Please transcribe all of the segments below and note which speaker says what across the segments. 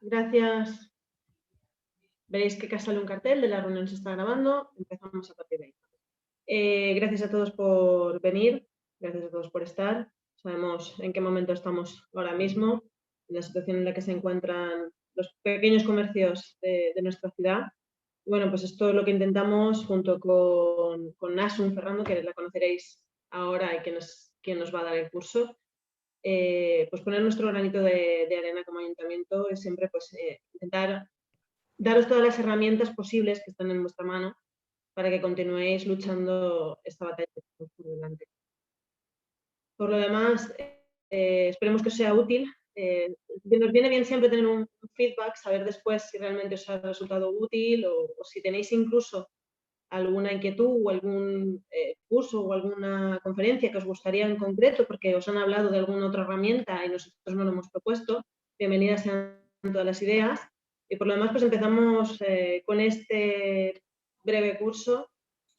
Speaker 1: Gracias. Veréis que acá sale un cartel de la reunión se está grabando. Empezamos a partir de ahí. Gracias a todos por venir, gracias a todos por estar. Sabemos en qué momento estamos ahora mismo, en la situación en la que se encuentran los pequeños comercios de nuestra ciudad. Bueno, pues esto es lo que intentamos junto con Nasun Ferrando, que la conoceréis ahora y quien nos va a dar el curso. Pues poner nuestro granito de arena como ayuntamiento es siempre pues, intentar daros todas las herramientas posibles que están en vuestra mano para que continuéis luchando esta batalla que tenemos por delante. Por lo demás, esperemos que os sea útil. Nos viene bien siempre tener un feedback, saber después si realmente os ha resultado útil o si tenéis incluso alguna inquietud o algún curso o alguna conferencia que os gustaría en concreto porque os han hablado de alguna otra herramienta y nosotros no lo hemos propuesto. Bienvenidas sean todas las ideas. Y por lo demás, pues empezamos con este breve curso,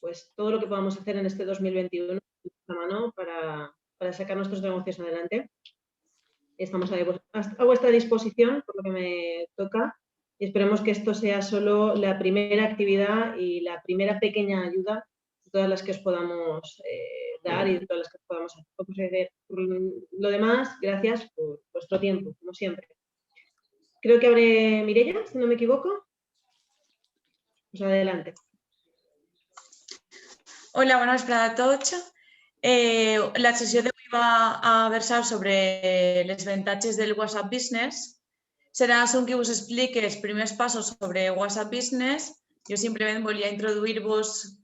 Speaker 1: pues todo lo que podamos hacer en este 2021 mano para sacar nuestros negocios adelante. Estamos a vuestra disposición por lo que me toca y esperemos que esto sea solo la primera actividad y la primera pequeña ayuda de todas las que os podamos dar y de todas las que os podamos hacer. Lo demás, gracias por vuestro tiempo, como siempre. Creo que abre Mireia, si no me equivoco. Pues adelante.
Speaker 2: Hola, bona vesprada a tots. La sessió d'avui va a versar sobre els avantatges del WhatsApp Business. Serà Sun qui us expliqui els primers passos sobre WhatsApp Business. Jo simplement volia introduir-vos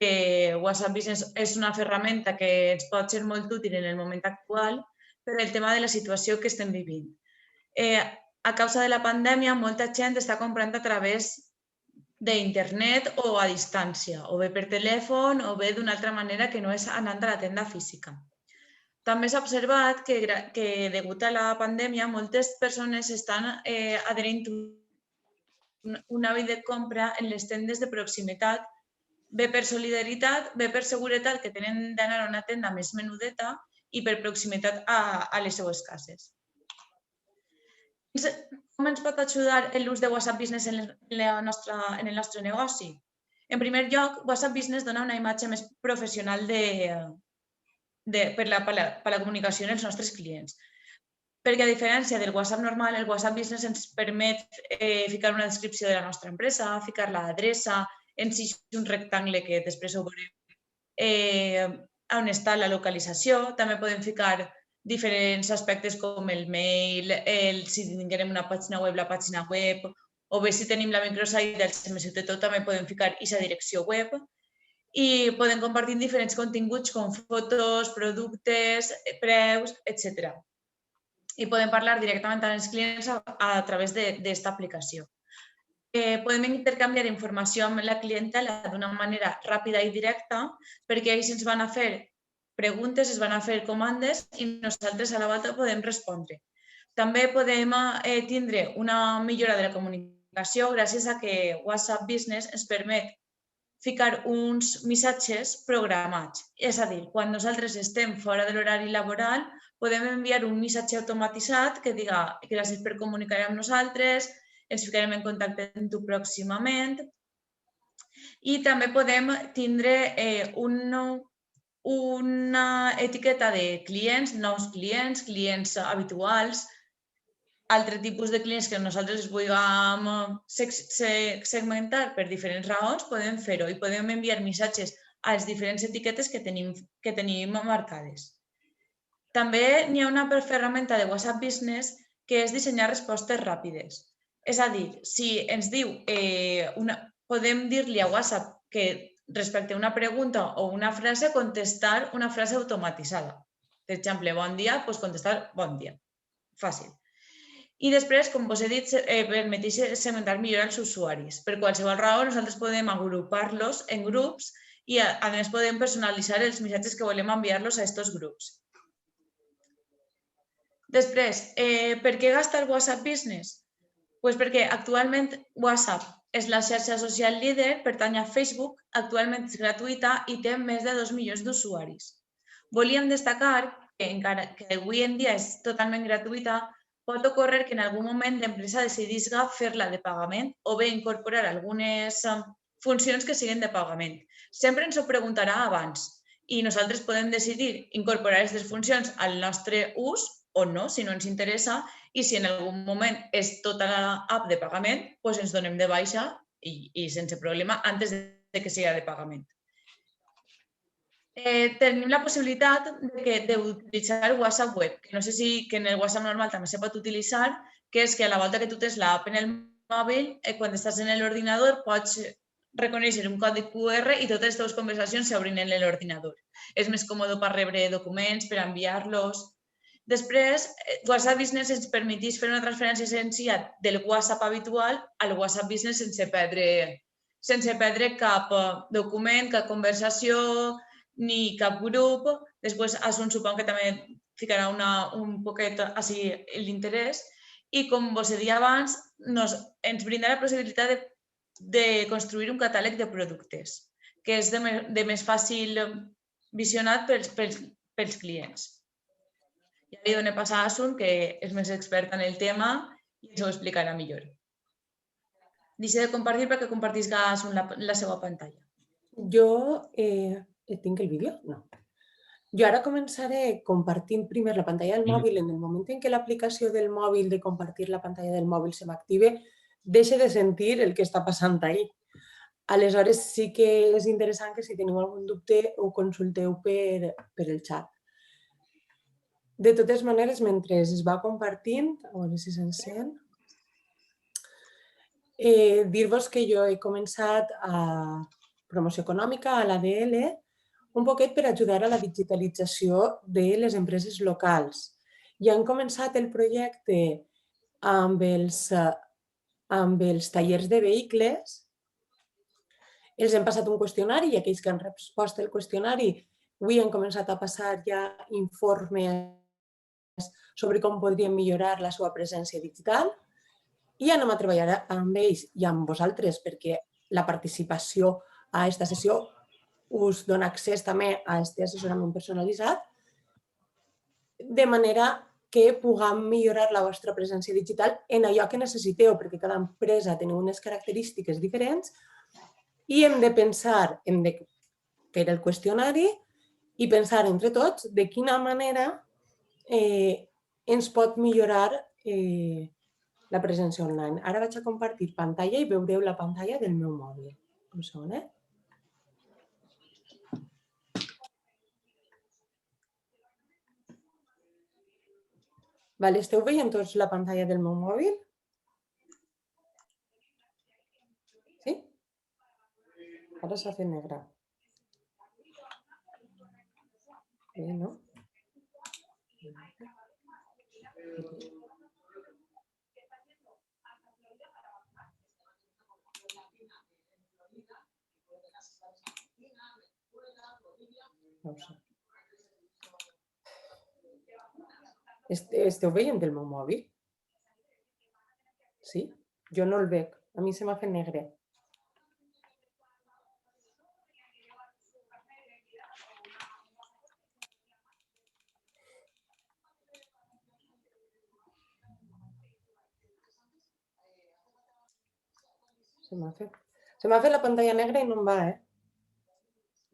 Speaker 2: que WhatsApp Business és una ferramenta que ens pot ser molt útil en el moment actual per el tema de la situació que estem vivint. A causa de la pandèmia, molta gent està comprant a través d'internet o a distància, o bé per telèfon o bé d'una altra manera que no és anant a la tenda física. També s'ha observat que degut a la pandèmia moltes persones estan adherint un hàbit de compra en les tendes de proximitat, bé per solidaritat, bé per seguretat, que tenen d'anar a una tenda més menudeta i per proximitat a les seues cases. Com ens pot ajudar l'ús de WhatsApp Business en el nostre negoci? En primer lloc, WhatsApp Business dona una imatge més professional per la comunicació amb els nostres clients. Perquè a diferència del WhatsApp normal, el WhatsApp Business ens permet ficar una descripció de la nostra empresa, ficar l'adreça, ens ix un rectangle que després ho veurem on està la localització. També podem ficar diferents aspectes com el mail, si tinguem una pàgina web, la pàgina web, o bé si tenim la microsite del CMS de tot, també podem ficar aquesta direcció web i podem compartir diferents continguts com fotos, productes, preus, etc. I podem parlar directament amb els clients a través d'aquesta aplicació. Podem intercanviar informació amb la clientela d'una manera ràpida i directa perquè ells ens van a fer preguntes, es van a fer comandes i nosaltres a la volta podem respondre. També podem tindre una millora de la comunicació gràcies a que WhatsApp Business ens permet ficar uns missatges programats. És a dir, quan nosaltres estem fora de l'horari laboral, podem enviar un missatge automatitzat que diga gràcies per comunicar amb nosaltres, ens ficarem en contacte amb tu pròximament. I també podem tindre una etiqueta de clients, nous clients, clients habituals, altre tipus de clients que nosaltres vulguem segmentar per diferents raons, podem fer-ho i podem enviar missatges a les diferents etiquetes que tenim marcades. També n'hi ha una ferramenta de WhatsApp Business que és dissenyar respostes ràpides. És a dir, si ens diu, podem dir-li a WhatsApp que respecte a una pregunta o una frase, contestar una frase automatitzada. Per exemple, bon dia, doncs contestar bon dia. Fàcil. I després, com vos he dit, permeteix segmentar millor els usuaris. Per qualsevol raó, nosaltres podem agrupar-los en grups i, a més, podem personalitzar els missatges que volem enviar-los a aquests grups. Després, per què gastar WhatsApp Business? Doncs perquè actualment WhatsApp és la xarxa social líder, pertany a Facebook, actualment és gratuïta i té més de 2 milions d'usuaris. Volíem destacar que encara que avui en dia és totalment gratuïta, pot ocórrer que en algun moment l'empresa decidisca fer-la de pagament o bé incorporar algunes funcions que siguin de pagament. Sempre ens ho preguntarà abans i nosaltres podem decidir incorporar aquestes funcions al nostre ús o no, si no ens interessa, i si en algun moment és tota l'app de pagament, doncs ens donem de baixa i sense problema antes de que sigui de pagament. Tenim la possibilitat d'utilitzar WhatsApp web, que no sé si que en el WhatsApp normal també se pot utilitzar, que és que a la volta que tu tens l'app en el mòbil, quan estàs en l'ordinador pots reconèixer un codi QR i totes les teves conversacions s'obrin en l'ordinador. És més còmode per rebre documents, per enviar-los. Després, WhatsApp Business ens permeteix fer una transferència senzilla del WhatsApp habitual al WhatsApp Business sense perdre cap document, cap conversació, ni cap grup. Després, Asun supon que també ficarà un poquet així l'interès. I com vos deia abans, ens brinda la possibilitat de construir un catàleg de productes, que és de més fàcil visionat pels clients. Ja li dono pas a Asun, que és més experta en el tema i ens ho explicarà millor. Deixa de compartir perquè compartisca Asun la seva pantalla.
Speaker 3: Jo tinc el vídeo? No. Jo ara començaré compartint primer la pantalla del mòbil. En el moment en què l'aplicació del mòbil de compartir la pantalla del mòbil se m'active, deixe de sentir el que està passant ahí. Aleshores sí que és interessant que si teniu algun dubte ho consulteu per el xat. De totes maneres, mentre es va compartint, a veure si s'encén, dir-vos que jo he començat a promoció econòmica, a l'ADL, un poquet per ajudar a la digitalització de les empreses locals. Ja hem començat el projecte amb els tallers de vehicles. Els hem passat un qüestionari i aquells que han respost el qüestionari avui han començat a passar ja informes sobre com podríem millorar la seva presència digital i anem a treballar amb ells i amb vosaltres perquè la participació a aquesta sessió us dona accés també a aquest assessorament personalitzat de manera que puguem millorar la vostra presència digital en allò que necessiteu, perquè cada empresa té unes característiques diferents i hem de pensar, hem de fer el qüestionari i pensar entre tots de quina manera ens pot millorar la presència online. Ara vaig a compartir pantalla i veureu la pantalla del meu mòbil. Un segon, Esteu veient tots la pantalla del meu mòbil? Sí? Ara s'ha fet negre. Bé, no? No ho sé. Esteu veient el meu mòbil? Sí? Jo no el veig. A mi se m'ha fet negre. Se m'ha fet la pantalla negra i no em va,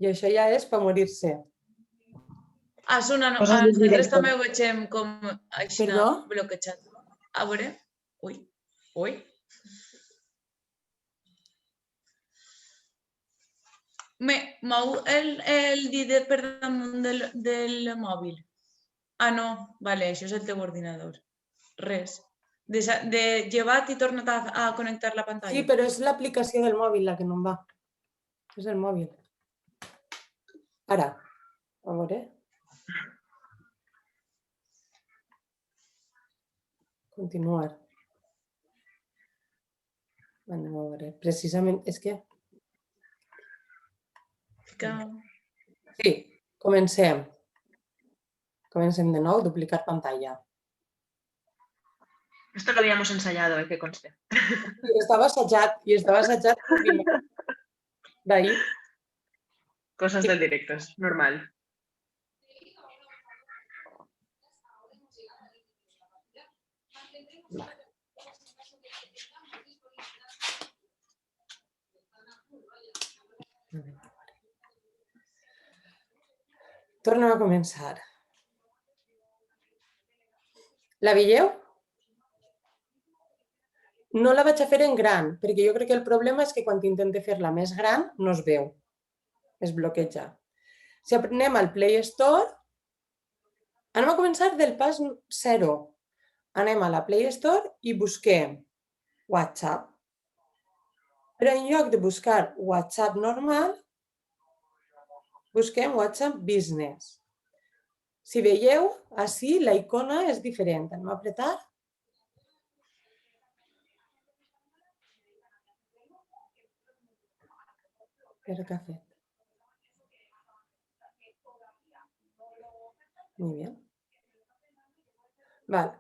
Speaker 3: I això ja és per morir-se.
Speaker 2: Asuna, nosaltres també ho veiem com així bloquejat. A veure. Ui. Mou el dit per damunt del mòbil. Ah, no. Vale, això és el teu ordinador. Res. De llevat i tornat a connectar la pantalla.
Speaker 3: Sí, però és l'aplicació del mòbil la que no em va. És el mòbil. Ara, a veure. Continuar. Anem a veure. Precisament, és que... Sí, comencem. Comencem de nou, duplicar pantalla.
Speaker 1: Esto lo habíamos ensayado, que conste.
Speaker 3: Estava assajat d'ahir.
Speaker 1: Cosas del directo, es normal.
Speaker 3: Tornem a començar. La veieu? No la vaig a fer en gran, perquè jo crec que el problema és que quan intento fer-la més gran no es veu, es bloqueja. Si anem al Play Store, anem a començar del pas 0. Anem a la Play Store i busquem WhatsApp. Però en lloc de buscar WhatsApp normal, busquem WhatsApp Business. Si veieu, així la icona és diferent. Anem a apretar. Espera, què ha fet? Molt bé. Vale.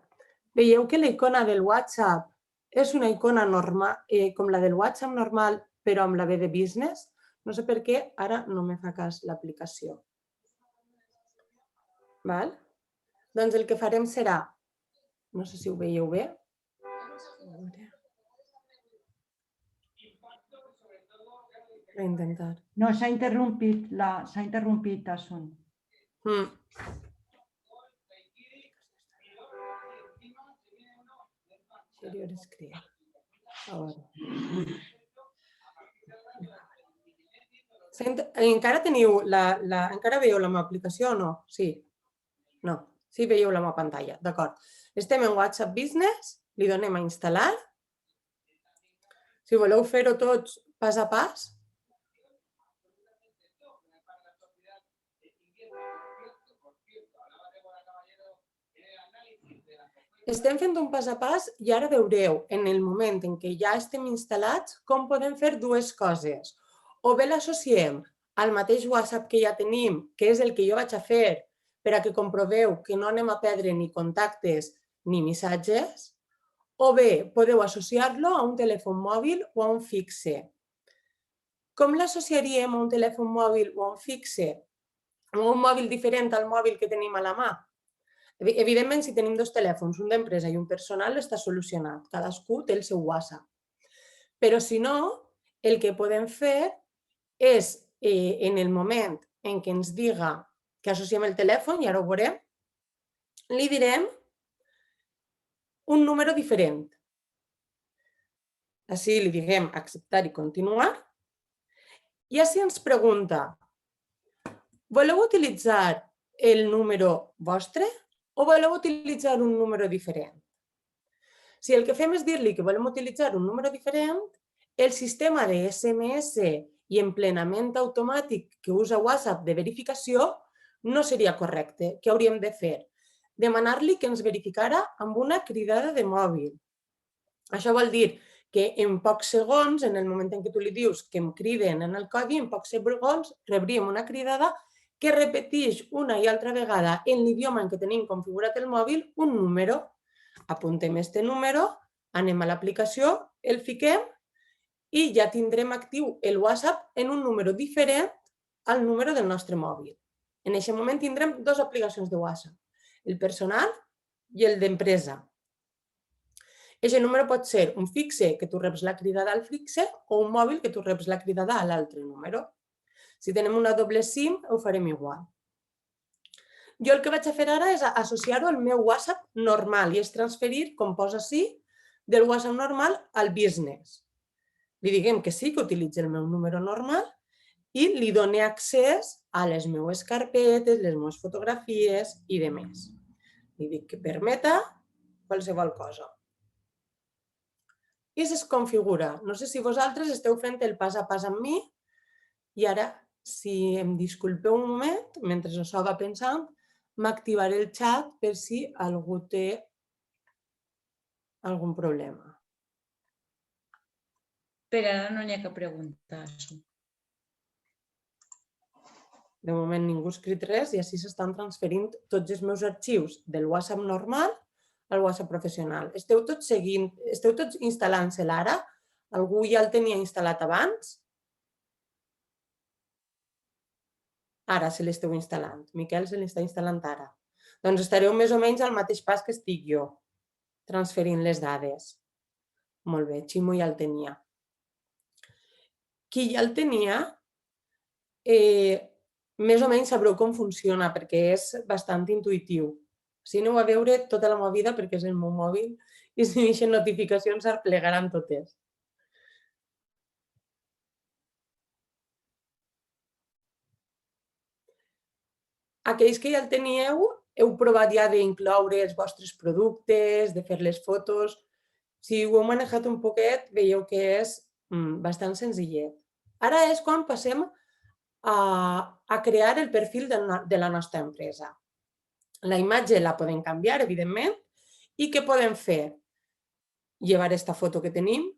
Speaker 3: Veieu que la icona del WhatsApp és una icona normal, com la del WhatsApp normal, però amb la B de business. No sé per què ara no me fa cas l'aplicació. Val? Doncs el que farem serà, no sé si ho veieu bé. Voy a intentar.
Speaker 4: No, s'ha interrompit, Asun.
Speaker 3: Encara teniu encara veieu la meva aplicació o no? Sí. No. Sí, veieu la meva pantalla. D'acord. Estem en WhatsApp Business, li donem a instal·lar. Si voleu fer-ho tots pas a pas. Estem fent un pas a pas i ara veureu en el moment en què ja estem instal·lats com podem fer dues coses. O bé l'associem al mateix WhatsApp que ja tenim, que és el que jo vaig a fer per a que comproveu que no anem a perdre ni contactes ni missatges, o bé podeu associar-lo a un telèfon mòbil o a un fixe. Com l'associaríem a un telèfon mòbil o a un fixe? O a un mòbil diferent al mòbil que tenim a la mà? Evidentment, si tenim dos telèfons, un d'empresa i un personal, està solucionat. Cadascú té el seu WhatsApp. Però si no, el que podem fer és, en el moment en què ens diga que associem el telèfon, i ara ho veurem, li direm un número diferent. Així li diguem acceptar i continuar. I així ens pregunta, voleu utilitzar el número vostre o voleu utilitzar un número diferent? Si el que fem és dir-li que volem utilitzar un número diferent, el sistema de SMS i emplenament automàtic que usa WhatsApp de verificació no seria correcte. Què hauríem de fer? Demanar-li que ens verificara amb una cridada de mòbil. Això vol dir que en pocs segons, en el moment en què tu li dius que em criden en el codi, en pocs segons rebríem una cridada que repeteix una i altra vegada en l'idioma en què tenim configurat el mòbil un número. Apuntem aquest número, anem a l'aplicació, el fiquem i ja tindrem actiu el WhatsApp en un número diferent al número del nostre mòbil. En aquest moment tindrem dues aplicacions de WhatsApp, el personal i el d'empresa. Aquest número pot ser un fixe que tu reps la cridada al fixe o un mòbil que tu reps la cridada a l'altre número. Si tenim una doble SIM, ho farem igual. Jo el que vaig a fer ara és associar-ho al meu WhatsApp normal i és transferir, com posa així, del WhatsApp normal al business. Li diguem que sí, que utilitzi el meu número normal i li doni accés a les meves carpetes, les meves fotografies i demés. Li dic que permeta qualsevol cosa. I es configura. No sé si vosaltres esteu fent el pas a pas amb mi i ara, si em disculpeu un moment, mentre això va pensant, m'activaré el xat per si algú té algun problema.
Speaker 2: Per ara no n'hi ha cap pregunta.
Speaker 3: De moment ningú ha escrit res i així s'estan transferint tots els meus arxius del WhatsApp normal al WhatsApp professional. Esteu tots instal·lant-se'l ara? Algú ja el tenia instal·lat abans? Ara se l'esteu instal·lant. Miquel se l'està instal·lant ara. Doncs estareu més o menys al mateix pas que estic jo, transferint les dades. Molt bé, Ximo ja el tenia. Qui ja el tenia, més o menys sabreu com funciona perquè és bastant intuïtiu. Si aneu a veure tota la meva vida perquè és el meu mòbil i si m'eixen notificacions s'arplegaran totes. Aquells que ja el teníeu, heu provat ja d'incloure els vostres productes, de fer les fotos. Si ho heu manejat un poquet, veieu que és bastant senzillet. Ara és quan passem a crear el perfil de la nostra empresa. La imatge la podem canviar, evidentment, i què podem fer? Llevar esta foto que tenim,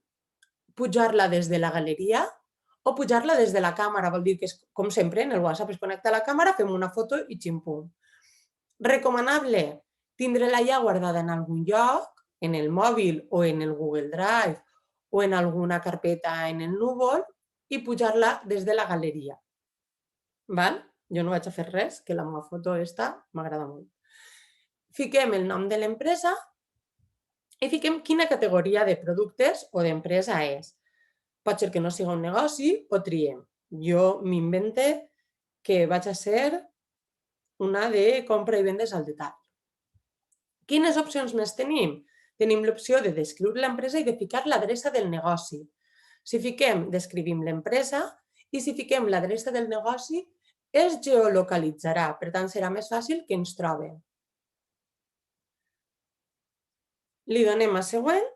Speaker 3: pujar-la des de la galeria o pujar-la des de la càmera. Vol dir que, com sempre, en el WhatsApp es connecta a la càmera, fem una foto i xim-pum. Recomanable tindre-la ja guardada en algun lloc, en el mòbil o en el Google Drive o en alguna carpeta en el núvol i pujar-la des de la galeria. Val? Jo no vaig a fer res, que la meva foto m'agrada molt. Fiquem el nom de l'empresa i fiquem quina categoria de productes o d'empresa és. Pot ser que no sigui un negoci o triem. Jo m'invente que vaig a ser una de compra i vendes al detall. Quines opcions més tenim? Tenim l'opció de descriure l'empresa i de ficar l'adreça del negoci. Si fiquem, descrivim l'empresa i si fiquem l'adreça del negoci, es geolocalitzarà, per tant serà més fàcil que ens trobem. Li donem a següent.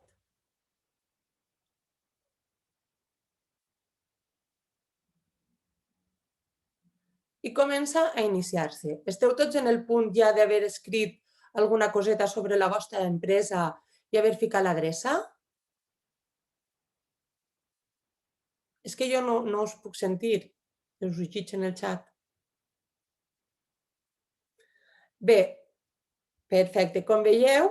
Speaker 3: I comença a iniciar-se. Esteu tots en el punt ja d'haver escrit alguna coseta sobre la vostra empresa i haver ficat l'adreça? És que jo no us puc sentir. Us ho llegeixo en el xat. Bé, perfecte. Com veieu,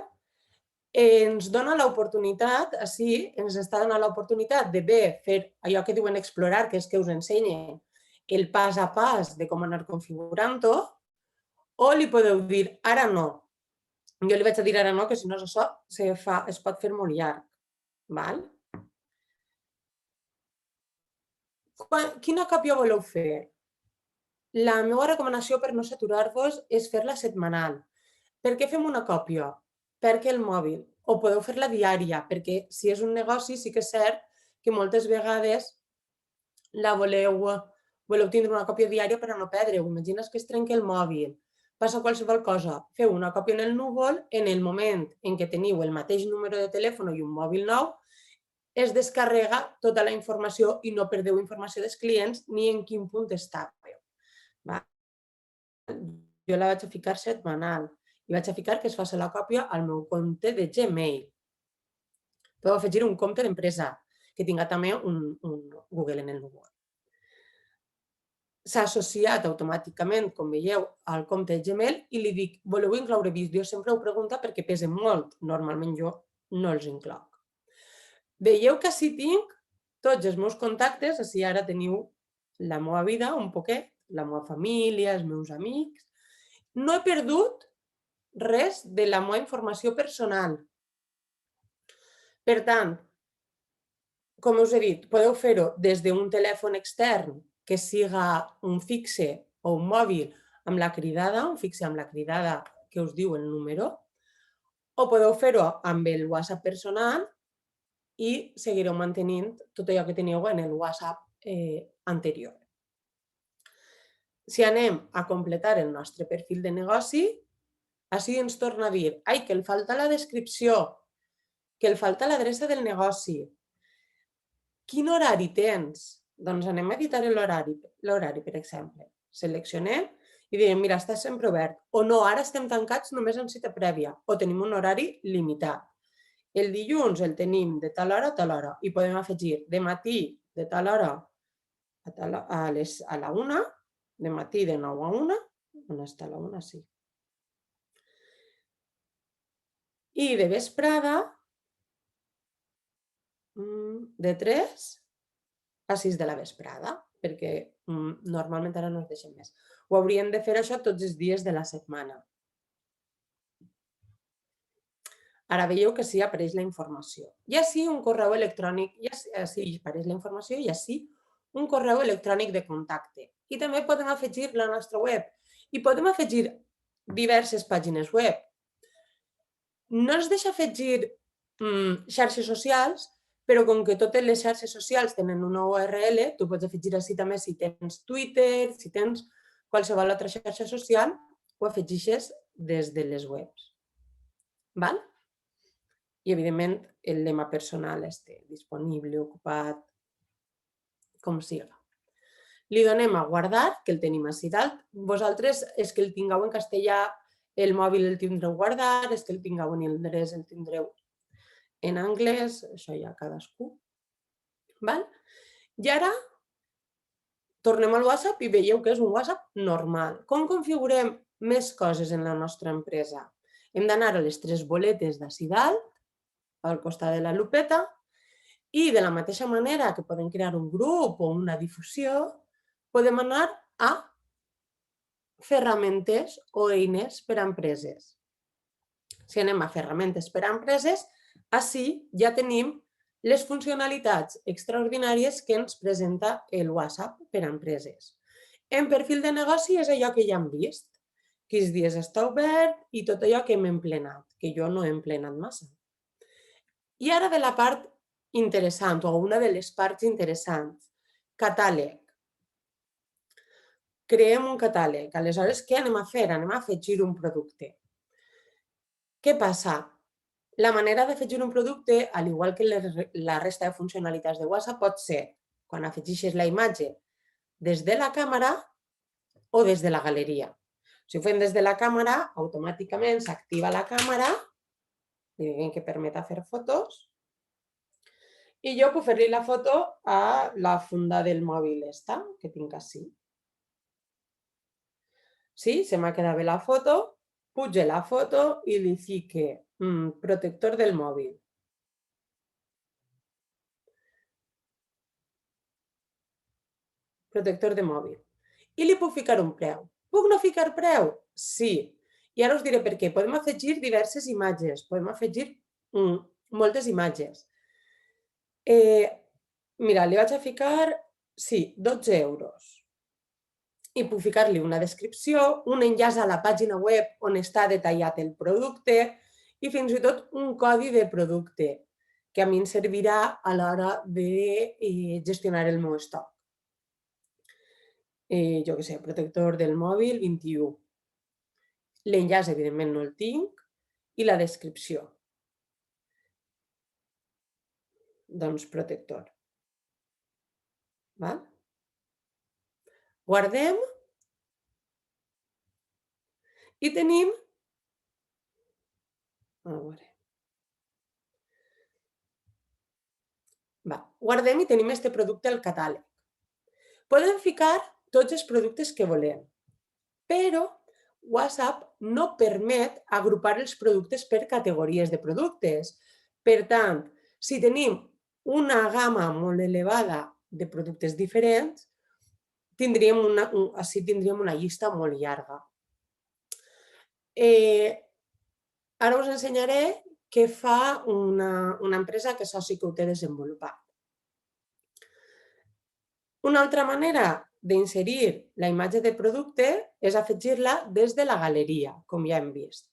Speaker 3: ens dona l'oportunitat, així, ens està donant l'oportunitat de bé fer allò que diuen explorar, que és que us ensenye el pas a pas de com anar configurant-ho, o li podeu dir ara no. Jo li vaig a dir ara no, que si no és això es pot fer molt llarg. Val? Quina còpia voleu fer? La meva recomanació per no saturar-vos és fer-la setmanal. Per què fem una còpia? Perquè el mòbil. O podeu fer-la diària, perquè si és un negoci sí que és cert que moltes vegades la voleu tindre una còpia diària per a no perdre-ho. Imagines que es trenca el mòbil, passa qualsevol cosa, feu una còpia en el núvol, en el moment en què teniu el mateix número de telèfon i un mòbil nou, es descarrega tota la informació i no perdeu informació dels clients ni en quin punt estàveu. Jo la vaig a ficar setmanal i vaig a ficar que es faci la còpia al meu compte de Gmail. Podeu afegir un compte d'empresa, que tinga també un Google en el núvol. S'ha associat automàticament, com veieu, al compte de Gmail i li dic, voleu incloure vídeos? Sempre ho pregunta perquè pesen molt. Normalment jo no els incloc. Veieu que així tinc tots els meus contactes, així ara teniu la meva vida un poquet, la meva família, els meus amics. No he perdut res de la meva informació personal. Per tant, com us he dit, podeu fer-ho des d'un telèfon extern que siga un fixe o un mòbil amb la cridada, un fixe amb la cridada que us diu el número, o podeu fer-ho amb el WhatsApp personal i seguireu mantenint tot allò que teníeu en el WhatsApp anterior. Si anem a completar el nostre perfil de negoci, així ens torna a dir que el falta la descripció, que el falta l'adreça del negoci. Quin horari tens? Doncs anem a editar l'horari, per exemple. Seleccionem i diem, mira, està sempre obert. O no, ara estem tancats només en cita prèvia o tenim un horari limitat. El dilluns el tenim de tal hora a tal hora i podem afegir de matí de tal hora a la 1, de matí de 9 a 1, on està la 1? Sí. I de vesprada de 3 a 6 de la vesprada, perquè normalment ara no es deixen més. Ho hauríem de fer això tots els dies de la setmana. Ara veieu que sí apareix la informació. I així un correu electrònic, sí apareix la informació i així un correu electrònic de contacte. I també podem afegir la nostra web. I podem afegir diverses pàgines web. No es deixa afegir xarxes socials, però com que totes les xarxes socials tenen una URL, tu pots afegir així també si tens Twitter, si tens qualsevol altra xarxa social, ho afegixes des de les webs. Val? I, evidentment, el lema personal esté disponible, ocupat, com siga. Li donem a guardar, que el tenim així dalt. Vosaltres, és que el tingueu en castellà, el mòbil el tindreu guardar, és que el tingueu en anglès, el tindreu en anglès, això ja cadascú. Val? I ara tornem al WhatsApp i veieu que és un WhatsApp normal. Com configurem més coses en la nostra empresa? Hem d'anar a les 3 boletes d'ací dalt, al costat de la lupeta, i de la mateixa manera que podem crear un grup o una difusió, podem anar a ferramentes o eines per a empreses. Si anem a ferramentes per a empreses, ací ja tenim les funcionalitats extraordinàries que ens presenta el WhatsApp per a empreses. En perfil de negoci és allò que ja hem vist, quins dies està obert i tot allò que hem emplenat, que jo no he emplenat massa. I ara ve la part interessant, o una de les parts interessants, catàleg. Creem un catàleg. Aleshores, què anem a fer? Anem a afegir un producte. Què passa? La manera d'afegir un producte, al igual que la resta de funcionalitats de WhatsApp, pot ser quan afegeixes la imatge des de la càmera o des de la galeria. Si ho fem des de la càmera, automàticament s'activa la càmera, li diguem que permet fer fotos, i jo puc fer-li la foto a la funda del mòbil esta, que tinc així. Sí, se m'ha quedat bé la foto, puge la foto i li fique protector del mòbil. Protector de mòbil. I li puc ficar un preu. Puc no ficar preu? Sí. I ara us diré per què. Podem afegir diverses imatges, podem afegir moltes imatges. Mira, li vaig a ficar, sí, 12 euros. I puc ficar-li una descripció, un enllaç a la pàgina web on està detallat el producte i fins i tot un codi de producte que a mi em servirà a l'hora de gestionar el meu estoc. Jo què sé, protector del mòbil 21. L'enllaç, evidentment, no el tinc, i la descripció. Doncs protector. Val? Guardem i tenim... Guardem i tenim este producte al catàleg. Podem ficar tots els productes que volem, però WhatsApp no permet agrupar els productes per categories de productes. Per tant, si tenim una gamma molt elevada de productes diferents, així tindríem una llista molt llarga. Ara us ensenyaré què fa una empresa que això sí que ho té desenvolupat. Una altra manera d'inserir la imatge de producte és afegir-la des de la galeria, com ja hem vist.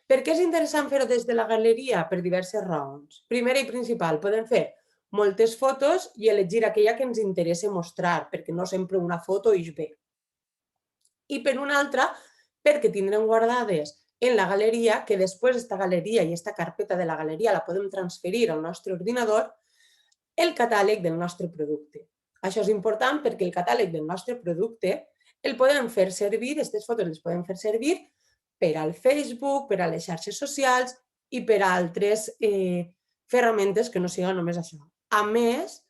Speaker 3: Per què és interessant fer-ho des de la galeria? Per diverses raons. Primera i principal, podem fer moltes fotos i elegir aquella que ens interessa mostrar, perquè no sempre una foto ix bé. I per una altra, perquè tindrem guardades en la galeria, que després aquesta galeria i aquesta carpeta de la galeria la podem transferir al nostre ordinador, el catàleg del nostre producte. Això és important perquè el catàleg del nostre producte el podem fer servir, aquestes fotos les podem fer servir per al Facebook, per a les xarxes socials i per a altres ferramentes que no siguin només això. A més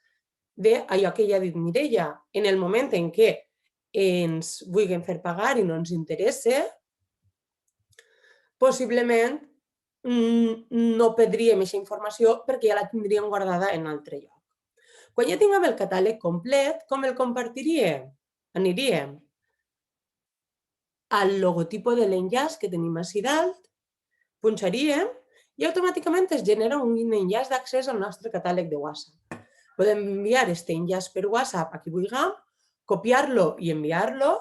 Speaker 3: d'allò que ja ha dit Mireia, en el moment en què ens vulguem fer pagar i no ens interessa, possiblement no perdríem aquesta informació perquè ja la tindríem guardada en altre lloc. Quan ja tinguem el catàleg complet, com el compartiríem? Aniríem al logotipo de l'enllaç que tenim ací dalt, punxaríem i automàticament es genera un enllaç d'accés al nostre catàleg de WhatsApp. Podem enviar aquest enllaç per WhatsApp a qui vulguem, copiar-lo i enviar-lo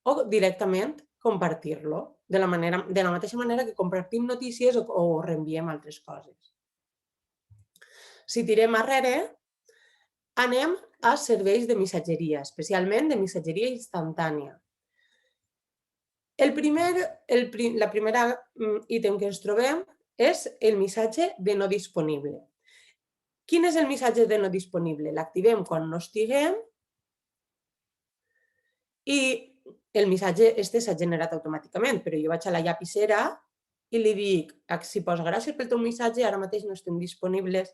Speaker 3: o directament compartir-lo, de la mateixa manera que compartim notícies o reenviem altres coses. Si tirem enrere, anem a serveis de missatgeria, especialment de missatgeria instantània. La primera ítem que ens trobem és el missatge de no disponible. Quin és el missatge de no disponible? L'activem quan no estiguem i el missatge s'ha generat automàticament, però jo vaig a la llapissera i li dic, si posa gràcies pel teu missatge, ara mateix no estem disponibles.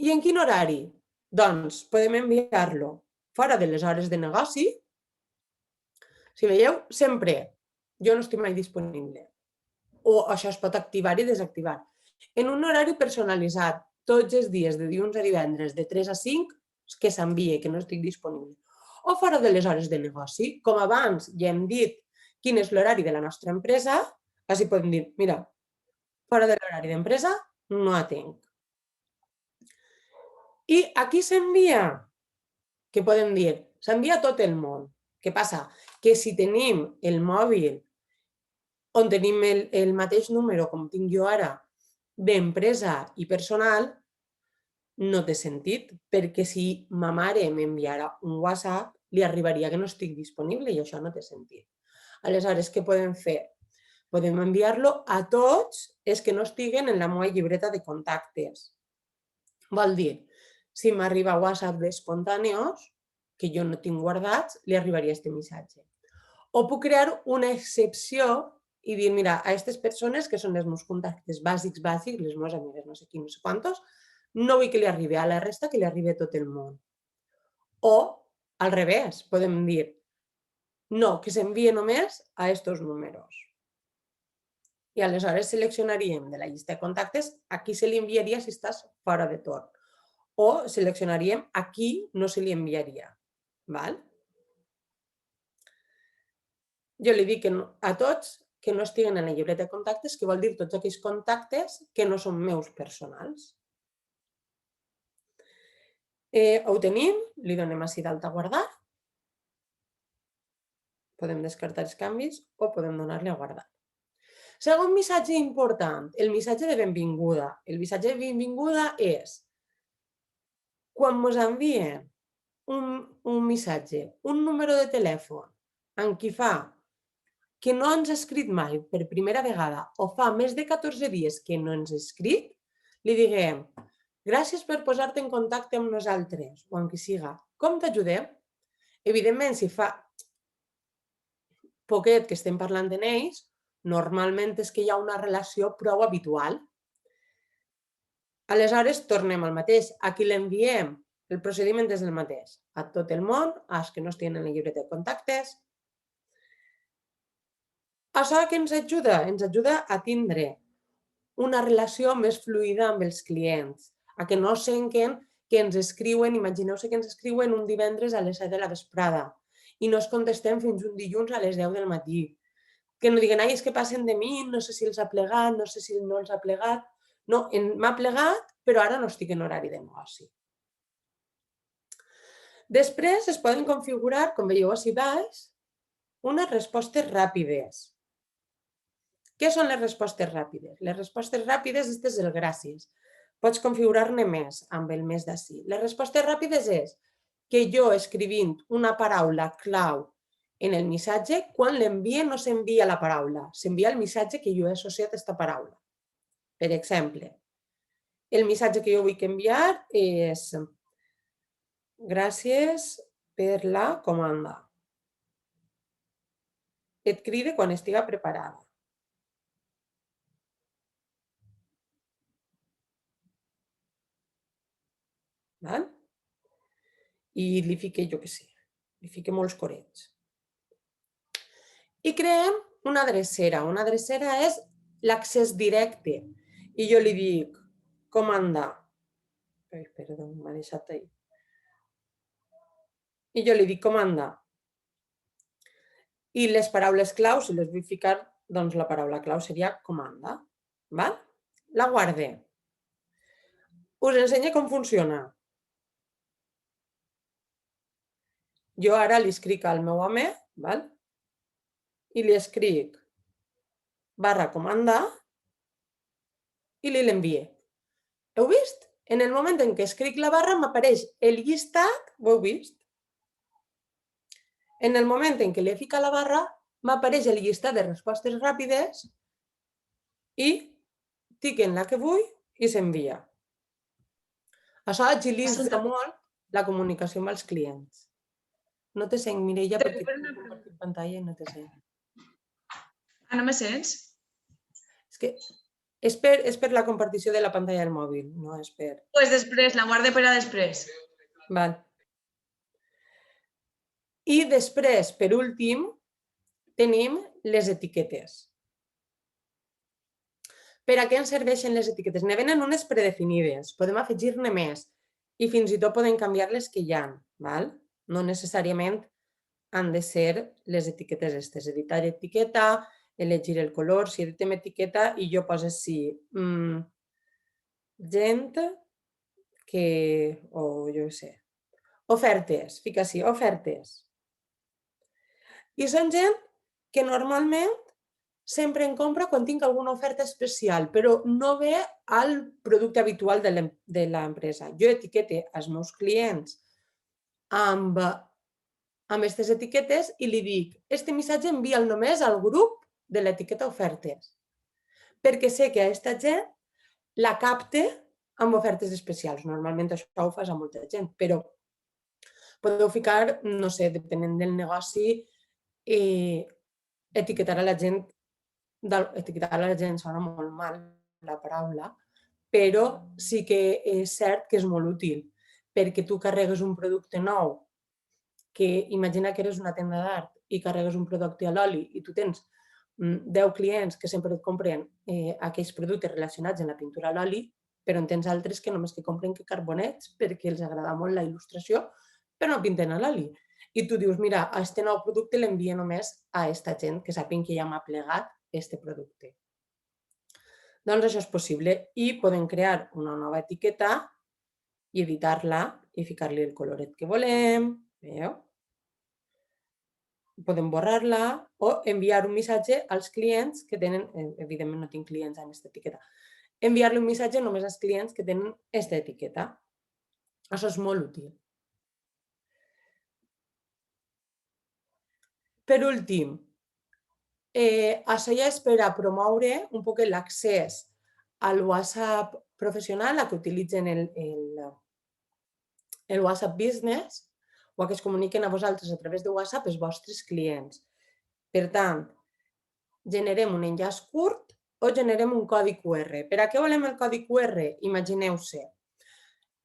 Speaker 3: I en quin horari? Doncs podem enviar-lo fora de les hores de negoci. Si veieu, sempre jo no estic mai disponible. O això es pot activar i desactivar. En un horari personalitzat, tots els dies de dilluns a divendres, de 3 a 5, que s'envia, que no estic disponible. O fora de les hores de negoci, com abans ja hem dit quin és l'horari de la nostra empresa, així podem dir, mira, fora de l'horari d'empresa no atenc. I aquí s'envia, què podem dir? S'envia a tot el món. Què passa? Que si tenim el mòbil on tenim el mateix número, com tinc jo ara, d'empresa i personal, no té sentit, perquè si ma mare m'enviara un WhatsApp, li arribaria que no estic disponible i això no té sentit. Aleshores, què podem fer? Podem enviar-lo a tots els que no estiguen en la meva llibreta de contactes. Vol dir, si m'arriba WhatsApp d'espontàneos, que jo no tinc guardats, li arribaria aquest missatge. O puc crear una excepció i dir, mira, a aquestes persones que són els meus contactes bàsics, les meves amigues, no sé qui, no sé quantos, no vull que li arribi a la resta, que li arribi a tot el món. O, al revés, podem dir, no, que s'envia només a aquests números. I aleshores seleccionaríem de la llista de contactes a qui se li enviaria si estàs fora de torn. O seleccionaríem a qui no se li enviaria. Jo li dic a tots que no estiguen en la llibreta de contactes, que vol dir tots aquells contactes que no són meus personals. Ho tenim, li donem així d'alta a guardar. Podem descartar els canvis o podem donar-li a guardar. Segon missatge important, el missatge de benvinguda. El missatge de benvinguda és quan ens envien un missatge, un número de telèfon en qui fa que no ens ha escrit mai per primera vegada o fa més de 14 dies que no ens ha escrit, li diguem gràcies per posar-te en contacte amb nosaltres o amb qui siga. Com t'ajudem? Evidentment, si fa poquet que estem parlant en ells, normalment és que hi ha una relació prou habitual. Aleshores, tornem al mateix. A qui l'enviem? El procediment és el mateix. A tot el món, als que no estiguin en la llibreta de contactes. Això què ens ajuda? Ens ajuda a tindre una relació més fluida amb els clients, a que no senten que ens escriuen, imagineu-se que ens escriuen un divendres a les 7 de la vesprada i no es contestem fins un dilluns a les 10 del matí. Que no diguen, ai, és que passen de mi, no sé si els ha plegat, no sé si no els ha plegat. No, m'ha plegat, però ara no estic en horari de negoci. Després es poden configurar, com veieu així baix, unes respostes ràpides. Què són les respostes ràpides? Les respostes ràpides, aquest és el gràcies. Pots configurar-ne més amb el més d'ací. Les respostes ràpides és que jo escrivint una paraula clau en el missatge, quan l'envia no s'envia la paraula, s'envia el missatge que jo he associat a aquesta paraula. Per exemple, el missatge que jo vull enviar és gràcies per la comanda. Et cride quan estiga preparada. I li fiqué, jo què sé, li fiqué molts corets. I creem una adrecera. Una adrecera és l'accés directe. I jo li dic, comanda. Perdó, m'ha deixat ahí. I jo li dic, comanda. I les paraules clau, si les vull ficar, doncs la paraula clau seria comanda. La guarde. Us ensenyo com funciona. Jo ara li escric al meu home, i li escric /comanda i li l'envie. Heu vist? En el moment en què escric la barra m'apareix el llistat, ho heu vist? En el moment en què li fico la barra m'apareix el llistat de respostes ràpides i tic en la que vull i s'envia. Això agilitza molt la comunicació amb els clients. No te sent, Mireia, perquè tinc compartit pantalla i no te sent.
Speaker 2: No me sents?
Speaker 3: És que és per la compartició de la pantalla del mòbil, no és per...
Speaker 2: Doncs després, la guarde per a després.
Speaker 3: Val. I després, per últim, tenim les etiquetes. Per a què ens serveixen les etiquetes? Ne venen unes predefinides, podem afegir-ne més i fins i tot podem canviar les que hi ha. No necessàriament han de ser les etiquetes aquestes. Editar etiqueta, elegir el color, si editem etiqueta i jo poso així gent que, o jo què sé, ofertes, fica així, ofertes. I són gent que normalment sempre en compra quan tinc alguna oferta especial, però no ve al producte habitual de l'empresa. Jo etiquete als meus clients amb aquestes etiquetes i li dic, este missatge envia'l només al grup de l'etiqueta ofertes, perquè sé que a aquesta gent la capte amb ofertes especials. Normalment això ho fas a molta gent, però podeu ficar, no sé, depenent del negoci, etiquetar a la gent sona molt mal la paraula, però sí que és cert que és molt útil, perquè tu carregues un producte nou, que imagina que eres una tenda d'art i carregues un producte a l'oli i tu tens 10 clients que sempre et compren aquells productes relacionats amb la pintura a l'oli, però en tens altres que només que compren carbonets perquè els agrada molt la il·lustració, però no pinten a l'oli. I tu dius, mira, a aquest nou producte l'envia només a aquesta gent que sàpiguen que ja m'ha plegat aquest producte. Doncs això és possible i podem crear una nova etiqueta i editar-la i ficar-li el coloret que volem. Veieu? Podem borrar-la o enviar un missatge als clients que tenen, evidentment no tinc clients en aquesta etiqueta, enviar-li un missatge només als clients que tenen aquesta etiqueta. Això és molt útil. Per últim, això ja és per a promoure un poc l'accés al WhatsApp professional, a que utilitzen el WhatsApp Business o a que es comuniquen a vosaltres a través de WhatsApp els vostres clients. Per tant, generem un enllaç curt o generem un codi QR. Per a què volem el codi QR? Imagineu-se,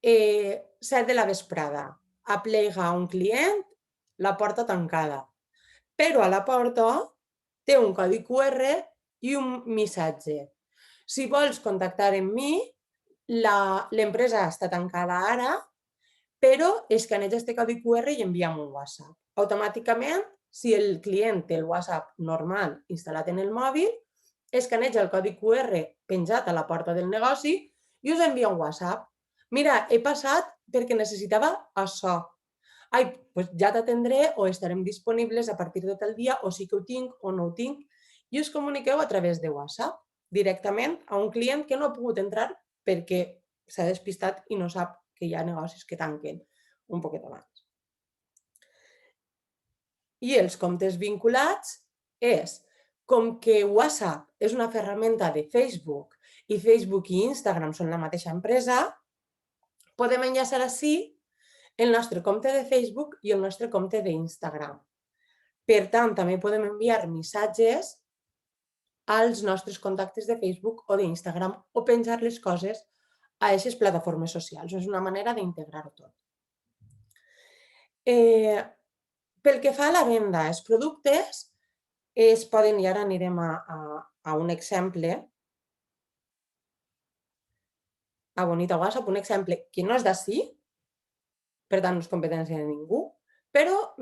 Speaker 3: 7 de la vesprada, aplega un client, la porta tancada, però a la porta té un codi QR i un missatge. Si vols contactar amb mi, l'empresa està tancada ara, però escaneja aquest codi QR i envia'm un WhatsApp. Automàticament, si el client té el WhatsApp normal instal·lat en el mòbil, escaneja el codi QR penjat a la porta del negoci i us envia un WhatsApp. Mira, he passat perquè necessitava això. Ai, doncs ja t'atendré o estarem disponibles a partir de tal dia o sí que ho tinc o no ho tinc. I us comuniqueu a través de WhatsApp directament a un client que no ha pogut entrar perquè s'ha despistat i no sap que hi ha negocis que tanquen un poquet abans. I els comptes vinculats és, com que WhatsApp és una ferramenta de Facebook i Facebook i Instagram són la mateixa empresa, podem enllaçar així el nostre compte de Facebook i el nostre compte d'Instagram. Per tant, també podem enviar missatges als nostres contactes de Facebook o d'Instagram o penjar les coses a aquestes plataformes socials. És una manera d'integrar-ho tot. Pel que fa a la venda, els productes es poden, i ara anirem a un exemple, a Bonita WhatsApp, un exemple que no és d'ací, per tant no és competència de ningú, però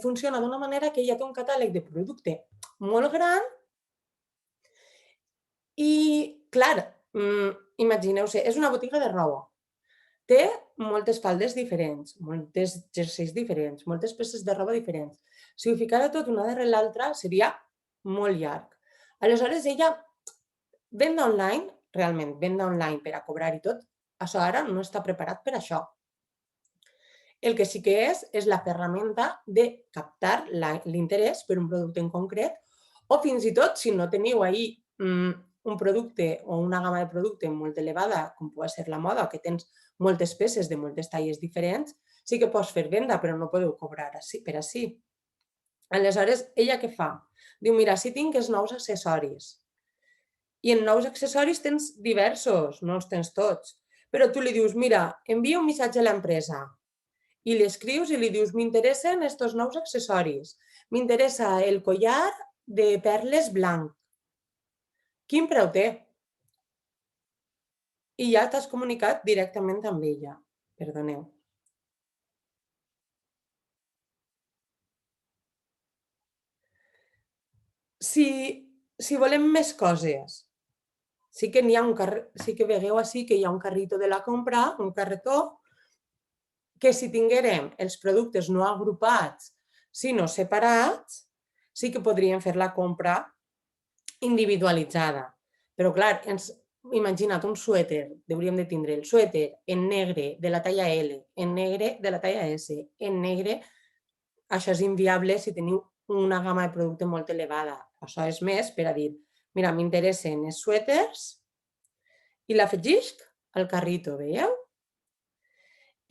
Speaker 3: funciona d'una manera que ja té un catàleg de producte molt gran i, clar, imagineu-se, és una botiga de roba. té moltes faldes diferents, moltes jerseis diferents, moltes peces de roba diferents. Si ho ficara tot una darrere l'altra seria molt llarg. Aleshores, ella, venda online, realment, venda online per a cobrar i tot, això ara no està preparat per això. El que sí que és la ferramenta de captar l'interès per un producte en concret o fins i tot, si no teniu ahí un producte o una gamma de producte molt elevada, com pot ser la moda, que tens moltes peces de moltes talles diferents, sí que pots fer venda, però no podeu cobrar per així. Aleshores, ella què fa? Diu, mira, si tinc els nous accessoris. I en nous accessoris tens diversos, no els tens tots. Però tu li dius, mira, envia un missatge a l'empresa i li escrius i li dius, m'interessen estos nous accessoris. M'interessa el collar de perles blanc. Quin preu té? I ja t'has comunicat directament amb ella. Perdoneu. Si volem més coses, sí que veieu així que hi ha un carrito de la compra, un carretó, que si tinguérem els productes no agrupats, sinó separats, sí que podríem fer la compra individualitzada. Però, clar, imagina't un suèter, hauríem de tindre el suèter en negre de la talla L, en negre de la talla S, en negre. Això és inviable si teniu una gamma de producte molt elevada. Això és més per a dir, mira, m'interessen els suèters i l'afegisc al carrito, veieu?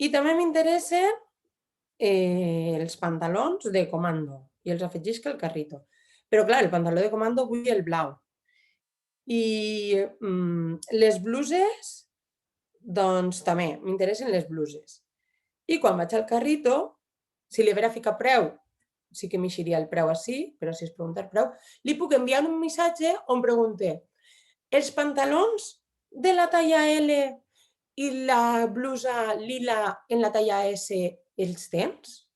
Speaker 3: I també m'interessen els pantalons de comando i els afegisc al carrito. Però, clar, el pantaló de comando vull el blau. I les bluses, doncs també, m'interessen les bluses. I quan vaig al carrito, si li haguera ficat preu, sí que m'eixiria el preu així, però si es pregunta el preu, li puc enviar un missatge on pregunte els pantalons de la talla L i la blusa lila en la talla S els tens?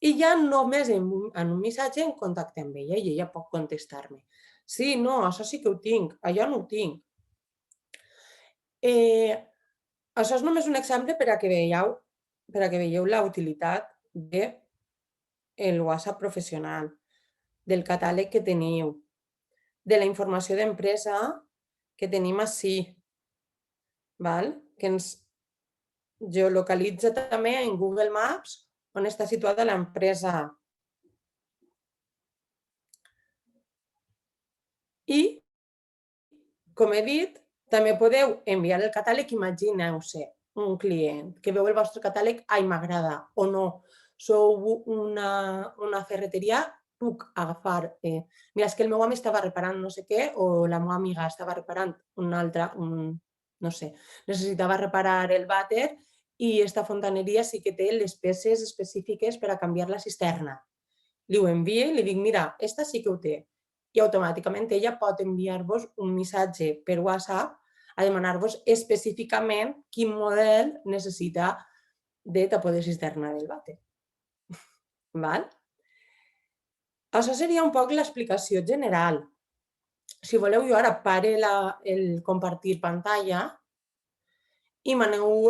Speaker 3: I ja només en un missatge en contacte amb ella i ella pot contestar-me. Sí, no, això sí que ho tinc, allò no ho tinc. Això és només un exemple per a que veieu la utilitat del WhatsApp professional, del catàleg que teniu, de la informació d'empresa que tenim ací, que ens geolocalitza també en Google Maps on està situada l'empresa. I, com he dit, també podeu enviar el catàleg, imagineu-se un client que veu el vostre catàleg, ai, m'agrada, o no, sou una ferreteria, puc agafar, mira, és que el meu home estava reparant no sé què, o la meva amiga estava reparant no sé, necessitava reparar el vàter i aquesta fontaneria sí que té les peces específiques per a canviar la cisterna. Li ho envio i li dic, mira, aquesta sí que ho té. I automàticament ella pot enviar-vos un missatge per WhatsApp a demanar-vos específicament quin model necessita de tapó de cisterna del vàter. Això seria un poc l'explicació general. Si voleu, jo ara pare el compartir pantalla i m'aneu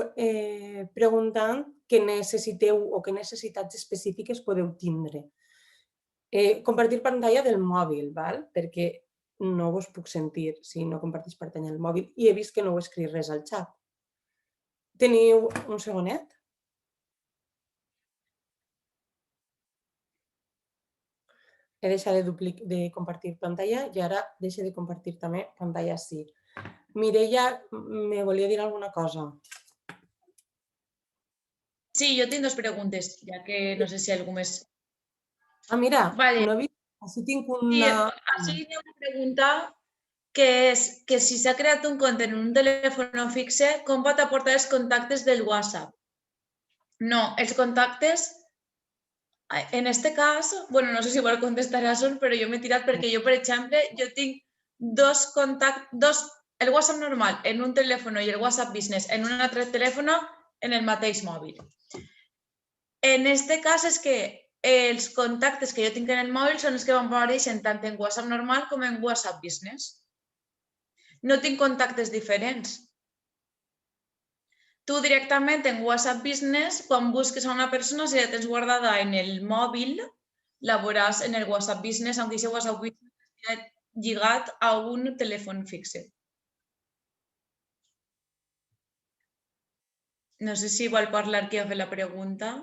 Speaker 3: preguntant què necessiteu o què necessitats específiques podeu tindre. Compartir pantalla del mòbil, perquè no vos puc sentir si no compartís pantalla del mòbil i he vist que no heu escrit res al xat. Teniu un segonet? He deixat de compartir pantalla i ara deixo de compartir també pantalla sí. Mireia, me volia dir alguna cosa?
Speaker 2: Sí, jo tinc 2 preguntes, ja que no sé si algú més...
Speaker 3: Mira,
Speaker 2: Vale.
Speaker 3: no he vist, així tinc
Speaker 2: Sí,
Speaker 3: una...
Speaker 2: així hi ha una pregunta que és que si s'ha creat un compte en un telèfon fixe, com pot aportar els contactes del WhatsApp? No, els contactes, en este cas, bueno, no sé si vol contestar a Sol, però jo m'he tirat perquè jo, per exemple, jo tinc 2 contactes, el WhatsApp normal en un telèfon i el WhatsApp Business en un altre telèfon en el mateix mòbil. En este cas és que els contactes que jo tinc en el mòbil són els que apareixen tant en WhatsApp normal com en WhatsApp Business. No tinc contactes diferents. tu directament en WhatsApp Business, quan busques a una persona, si la tens guardada en el mòbil, la veuràs en el WhatsApp Business, aunque aquest WhatsApp Business estigui lligat a un telèfon fixe. No sé si vol parlar qui ha fet la pregunta.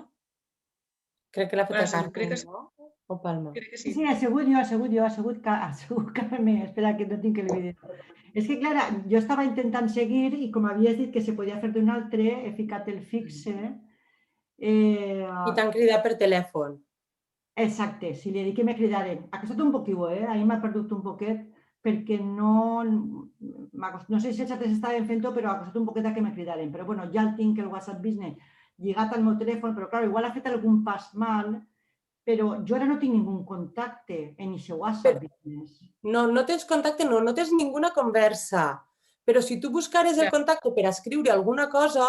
Speaker 3: Crec que l'ha fet a
Speaker 2: Crec que
Speaker 3: Carmen,
Speaker 2: sí.
Speaker 3: no? O Palma?
Speaker 2: Crec que sí.
Speaker 4: Sí, ha sigut Carme. Espera, que no tinc el vídeo. És que, clar, jo estava intentant seguir i com havies dit que se podia fer d'un altre, he ficat el fixe.
Speaker 3: I t'han cridat per telèfon.
Speaker 4: Exacte, si li he dit que me cridaren. Ha costat un poquiu, ahir m'ha perdut un poquet perquè no sé si els altres estaven fent-ho, però ha costat un poquet que me cridaren. Però bueno, ja el tinc el WhatsApp Business lligat al meu telèfon, però clar, igual ha fet algun pas mal, però jo ara no tinc ningú contacte en aquest WhatsApp Business.
Speaker 3: No tens contacte, no tens ninguna conversa. Però si tu buscares el contacte per escriure alguna cosa,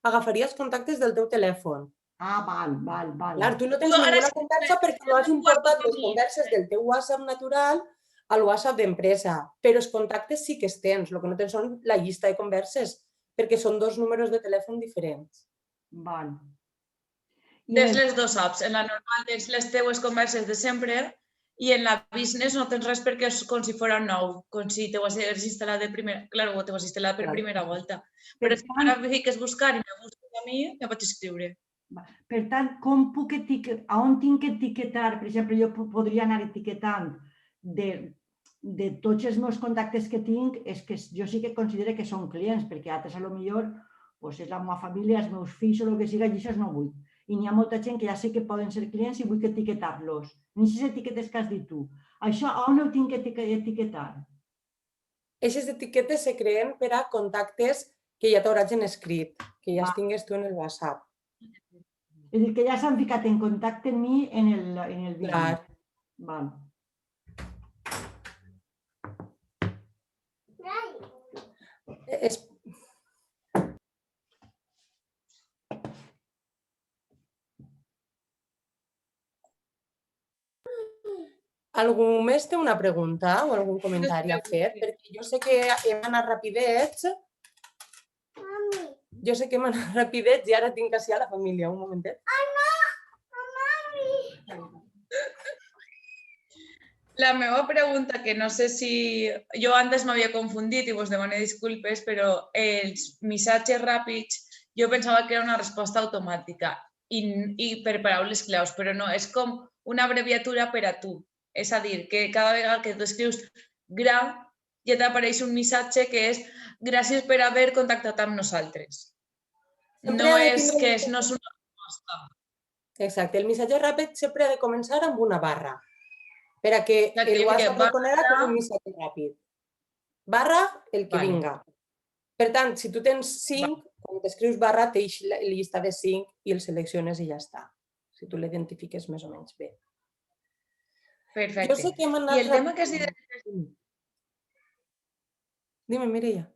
Speaker 3: agafaries contactes del teu telèfon.
Speaker 4: Ah, val.
Speaker 3: Clar, tu no tens ninguna conversa perquè no has importat les converses del teu WhatsApp natural al WhatsApp d'empresa. Però els contactes sí que els tens, el que no tens són la llista de converses, perquè són dos números de telèfon diferents.
Speaker 4: Val.
Speaker 2: Tens les dues apps. En la normal tens les teues converses de sempre i en la business no tens res perquè és com si fos nou, com si te ho has instal·lat de primera... Clar, te ho has instal·lat per primera volta. Però si ara fiques buscar i me busques a mi, me pots escriure.
Speaker 4: Per tant, com puc etiquetar, on tinc que etiquetar? Per exemple, jo podria anar etiquetant de tots els meus contactes que tinc, és que jo sí que considero que són clients, perquè altres potser és la meva família, els meus fills o el que sigui, i això no vull. I n'hi ha molta gent que ja sé que poden ser clients i vull que etiquetar-los. Ni aquestes etiquetes que has dit tu. Això, on ho tinc que etiquetar?
Speaker 3: Aquestes etiquetes se creen per a contactes que ja t'hauràs escrit, que ja els tingues tu en el WhatsApp.
Speaker 4: És a dir, que ja s'han ficat en contacte amb mi en el vídeo.
Speaker 3: Clar.
Speaker 4: Val.
Speaker 3: Algú més té una pregunta o algun comentari a fer? Perquè jo sé que hem anat rapidets. Jo sé que hem anat rapidets i ara tinc que ser a la família. Un momentet.
Speaker 2: La meva pregunta, que no sé si... Jo antes m'havia confundit i vos demano disculpes, però els missatges ràpids jo pensava que era una resposta automàtica i per paraules claus, però no, és com una abreviatura per a tu. És a dir, que cada vegada que tu escrius GRA ja t'apareix un missatge que és gràcies per haver contactat amb nosaltres. No és una resposta.
Speaker 3: Exacte, el missatge ràpid sempre ha de començar amb una barra, per a que el WhatsApp reconegui que és un missatge ràpid. Barra, el que vinga. Per tant, si tu tens 5, quan t'escrius barra, t'eix la llista de 5 i el selecciones i ja està. Si tu l'identifiques més o menys bé.
Speaker 2: Perfecte. I el tema que has dit...
Speaker 3: Dime, Mireia.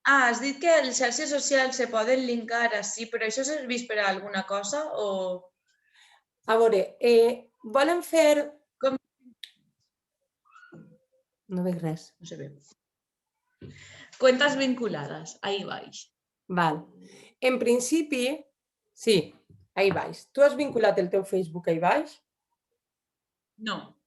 Speaker 2: Has dit que les xarxes socials se poden linkar així, però això serveix per a alguna cosa o...?
Speaker 3: A veure, volen fer... No veig res.
Speaker 2: No se veu. Cuentas vinculadas, ahí baix.
Speaker 3: Val. En principi, sí, ahí baix. Tu has vinculat el teu Facebook ahí baix?
Speaker 2: No.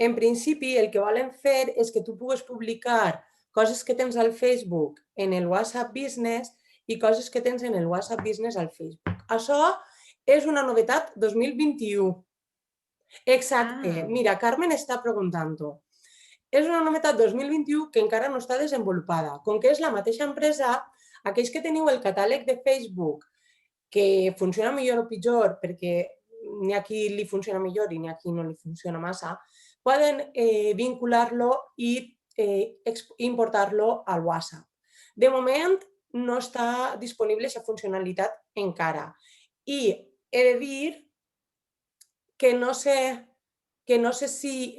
Speaker 3: En principi, el que volen fer és que tu pugues publicar coses que tens al Facebook en el WhatsApp Business i coses que tens en el WhatsApp Business al Facebook. Això és una novetat 2021. Exacte. Mira, Carmen està preguntant-ho. És una novetat 2021 que encara no està desenvolupada. Com que és la mateixa empresa, aquells que teniu el catàleg de Facebook que funciona millor o pitjor, perquè ni a qui li funciona millor i ni a qui no li funciona massa, poden vincular-lo i importar-lo al WhatsApp. De moment no està disponible aquesta funcionalitat encara. I he de dir que no sé si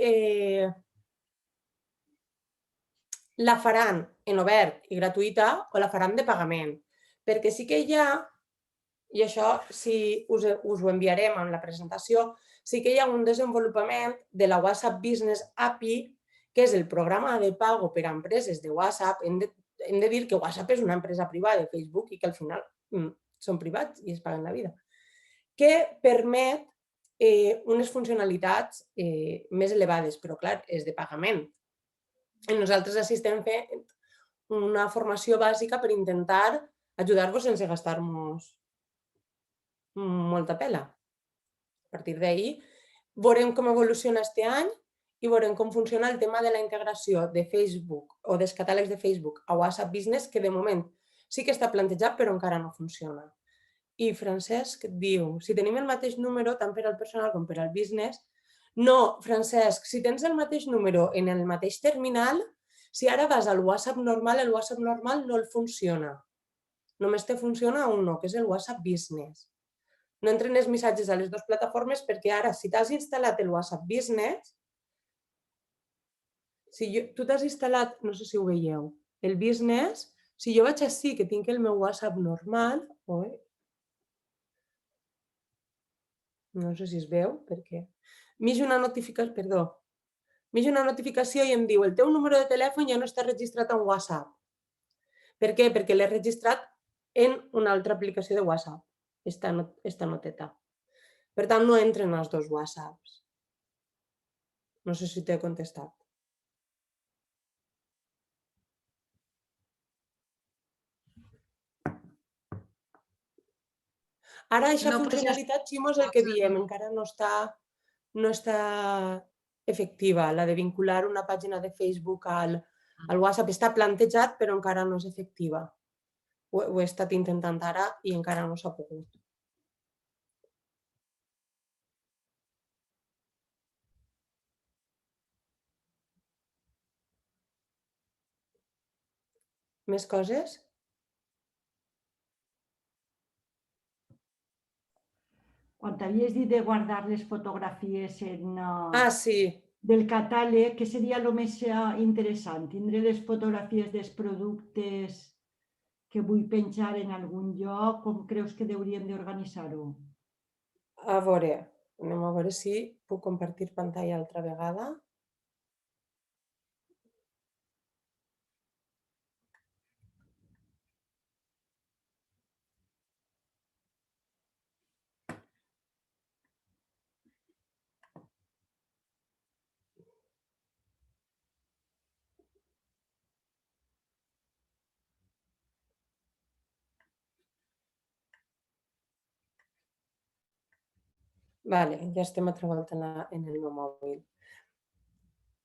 Speaker 3: la faran en obert i gratuïta o la faran de pagament. Perquè sí que hi ha, i això si us ho enviarem en la presentació, sí que hi ha un desenvolupament de la WhatsApp Business API, que és el programa de pago per a empreses de WhatsApp. Hem de hem de dir que WhatsApp és una empresa privada de Facebook i que al final són privats i es paguen la vida, que permet unes funcionalitats més elevades, però clar, és de pagament. I nosaltres estem fent una formació bàsica per intentar ajudar-vos sense gastar-nos molta pela. A partir d'ahí veurem com evoluciona este any i veurem com funciona el tema de la integració de Facebook o dels catàlegs de Facebook a WhatsApp Business, que de moment sí que està plantejat però encara no funciona. I Francesc diu, si tenim el mateix número tant per al personal com per al business, no, Francesc, si tens el mateix número en el mateix terminal, si ara vas al WhatsApp normal, el WhatsApp normal no el funciona. Només te funciona un, que és el WhatsApp Business. No entren els missatges a les dues plataformes perquè ara, si t'has instal·lat el WhatsApp Business, si tu t'has instal·lat, no sé si ho veieu, el Business, si jo vaig així, que tinc el meu WhatsApp normal, no sé si es veu, perquè m'hi una notificació, perdó, m'hi una notificació i em diu el teu número de telèfon ja no està registrat en WhatsApp. Per què? Perquè l'he registrat en una altra aplicació de WhatsApp, esta noteta. Per tant, no entren els dos WhatsApps. No sé si t'he contestat. Ara, aquesta funcionalitat, Ximo, és el que diem, encara no està efectiva, la de vincular una pàgina de Facebook al WhatsApp. Està plantejat, però encara no és efectiva. Ho he estat intentant ara i encara no s'ha pogut. Més coses?
Speaker 4: Quan t'havies dit de guardar les fotografies
Speaker 3: Sí.
Speaker 4: del catàleg, què seria el més interessant? Tindre les fotografies dels productes que vull penjar en algun lloc? Com creus que hauríem d'organitzar-ho?
Speaker 3: A veure, anem a veure si puc compartir pantalla altra vegada. Vale, ja estem altra volta en el meu mòbil.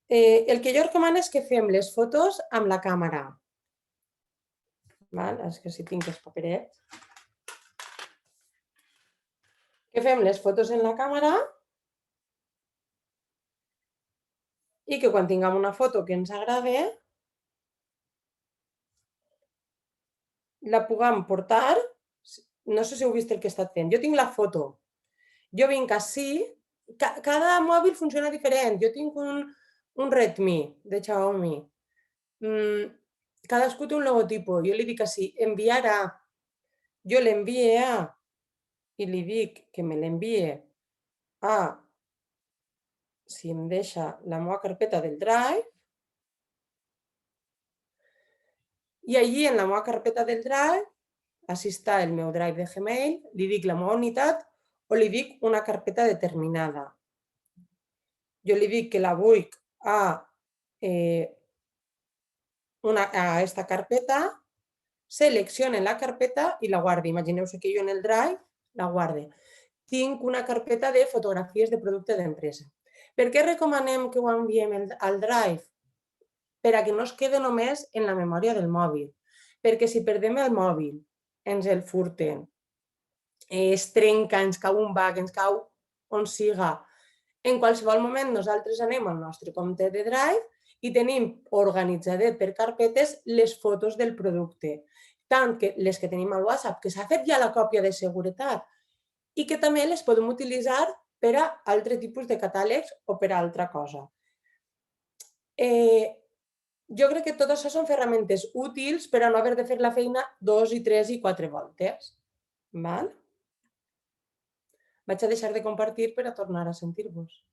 Speaker 3: El que jo recomano és que fem les fotos amb la càmera. És que si tinc els paperets. Que fem les fotos en la càmera i que quan tinguem una foto que ens agrada la puguem portar. No sé si heu vist el que he estat fent. Jo tinc la foto. Jo vinc així. Cada mòbil funciona diferent. Jo tinc un Redmi de Xiaomi. Cadascú té un logotipo. Jo li dic així, enviar a. Jo l'envie a i li dic que me l'envie a, si em deixa, la meva carpeta del Drive. I allí, en la meva carpeta del Drive, així està el meu Drive de Gmail, li dic la meva unitat o li dic una carpeta determinada. Jo li dic que la vull a aquesta carpeta, seleccione la carpeta i la guardi. Imagineu-vos que jo en el Drive la guarde. Tinc una carpeta de fotografies de producte d'empresa. Per què recomanem que ho enviem al Drive? Per a que no es quede només en la memòria del mòbil. Perquè si perdem el mòbil, ens el furten, es trenca, ens cau un bug, ens cau on siga. En qualsevol moment nosaltres anem al nostre compte de Drive i tenim organitzadet per carpetes les fotos del producte. Tant les que tenim al WhatsApp, que s'ha fet ja la còpia de seguretat, i que també les podem utilitzar per a altres tipus de catàlegs o per a altra cosa. Jo crec que tot això són ferramentes útils per a no haver de fer la feina 2 i 3 i 4 voltes. Vaig a deixar de compartir per a tornar a sentir-vos.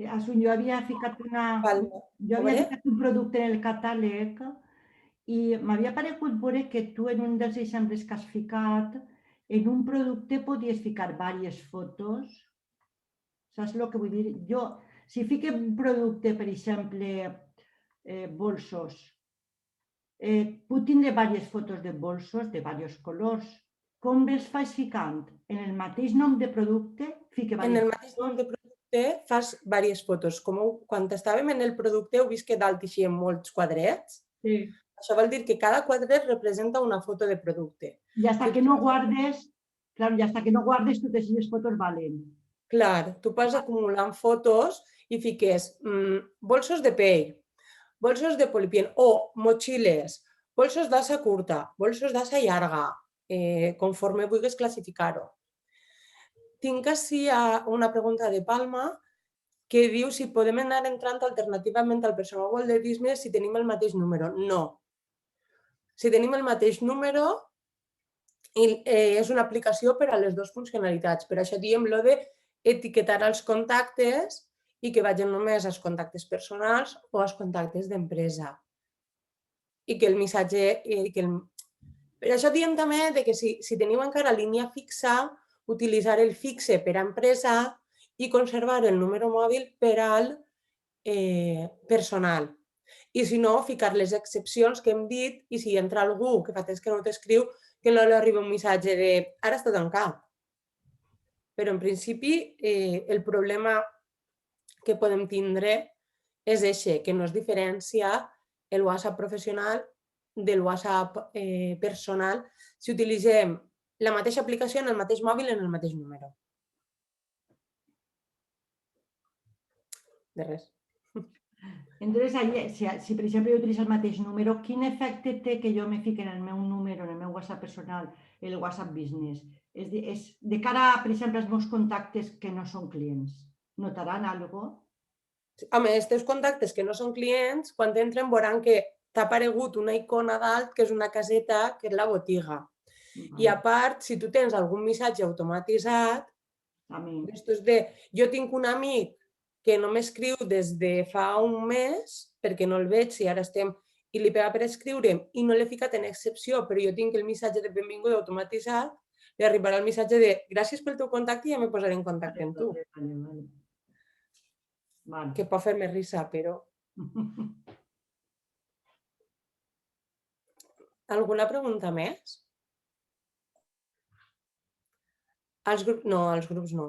Speaker 4: Asun, jo havia ficat un producte en el catàleg i m'havia paregut veure que tu en un dels exemples que has ficat, en un producte podies ficar diverses fotos. Saps el que vull dir? Jo, si fique un producte, per exemple, bolsos, puc tindre diverses fotos de bolsos de diversos colors. Com els faig ficant? En el mateix nom de producte, fique
Speaker 3: En el mateix nom de producte fas diverses fotos. Com quan estàvem en el producte heu vist que dalt hi ha molts quadrets?
Speaker 4: Sí.
Speaker 3: Això vol dir que cada quadret representa una foto de producte.
Speaker 4: I hasta que no guardes, claro, i hasta que no guardes totes les fotos valen.
Speaker 3: Clar, tu vas acumulant fotos i fiques bolsos de pell, bolsos de polipien o motxilles, bolsos d'asa curta, bolsos d'asa llarga, conforme vulguis classificar-ho. Tinc ací una pregunta de Palma que diu si podem anar entrant alternativament al personal Walt de Disney si tenim el mateix número. No. Si tenim el mateix número, és una aplicació per a les dues funcionalitats. Per això diem lo de etiquetar els contactes i que vagin només als contactes personals o als contactes d'empresa. I que el missatge... Per això diem també que si teniu encara línia fixa, utilitzar el fixe per a empresa i conservar el número mòbil per al personal. I si no, ficar les excepcions que hem dit i si entra algú que fa temps que no t'escriu, que no li arriba un missatge de ara està tancat. Però en principi el problema que podem tindre és aquest, que no es diferencia el WhatsApp professional del WhatsApp personal si utilitzem la mateixa aplicació en el mateix mòbil en el mateix número. De res.
Speaker 4: Entonces, si per exemple jo utilitzo el mateix número, quin efecte té que jo me fiqui en el meu número, en el meu WhatsApp personal, el WhatsApp Business? És de cara, per exemple, als meus contactes que no són clients. Notaran alguna cosa?
Speaker 3: Home, els teus contactes que no són clients, quan entren veuran que t'ha aparegut una icona dalt que és una caseta, que és la botiga. I a part, si tu tens algun missatge automatitzat, jo tinc un amic que no m'escriu des de fa un mes, perquè no el veig, si ara estem, i li pega per escriure'm i no l'he ficat en excepció, però jo tinc el missatge de benvinguda automatitzat, li arribarà el missatge de gràcies pel teu contacte i ja me posaré en contacte amb tu. Que pot fer-me risa, però... Alguna pregunta més? No, als grups no.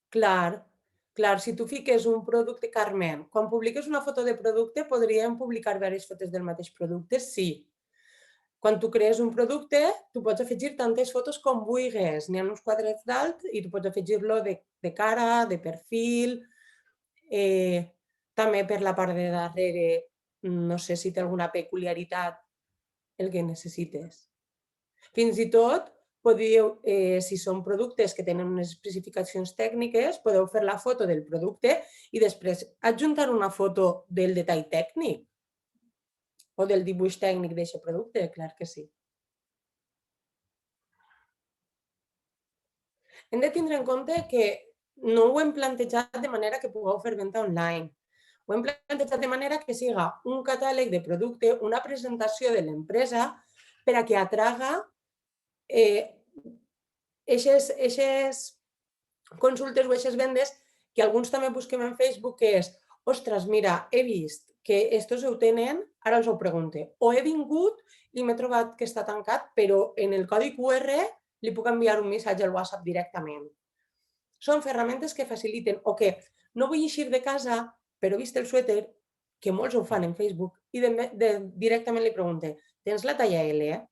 Speaker 3: Clar, si tu fiques un producte, Carmen, quan publiques una foto de producte, podríem publicar diverses fotos del mateix producte? Sí. Quan tu crees un producte, tu pots afegir tantes fotos com vulguis. N'hi ha uns quadrets dalt i tu pots afegir-lo de cara, de perfil, també per la part de darrere, no sé si té alguna peculiaritat el que necessites. Fins i tot, podeu, si són productes que tenen unes especificacions tècniques, podeu fer la foto del producte i després adjuntar una foto del detall tècnic o del dibuix tècnic d'aquest producte, clar que sí. Hem de tindre en compte que no ho hem plantejat de manera que pugueu fer venda online. Ho hem plantejat de manera que siga un catàleg de producte, una presentació de l'empresa per a que atraga aquestes consultes o aquestes vendes que alguns també busquem en Facebook, que és, ostres, mira, he vist que estos ho tenen, ara els ho pregunte. O he vingut i m'he trobat que està tancat, però en el codi QR li puc enviar un missatge al WhatsApp directament. Són ferramentes que faciliten, o que no vull eixir de casa, però he vist el suèter, que molts ho fan en Facebook, i directament li pregunte, tens la talla L?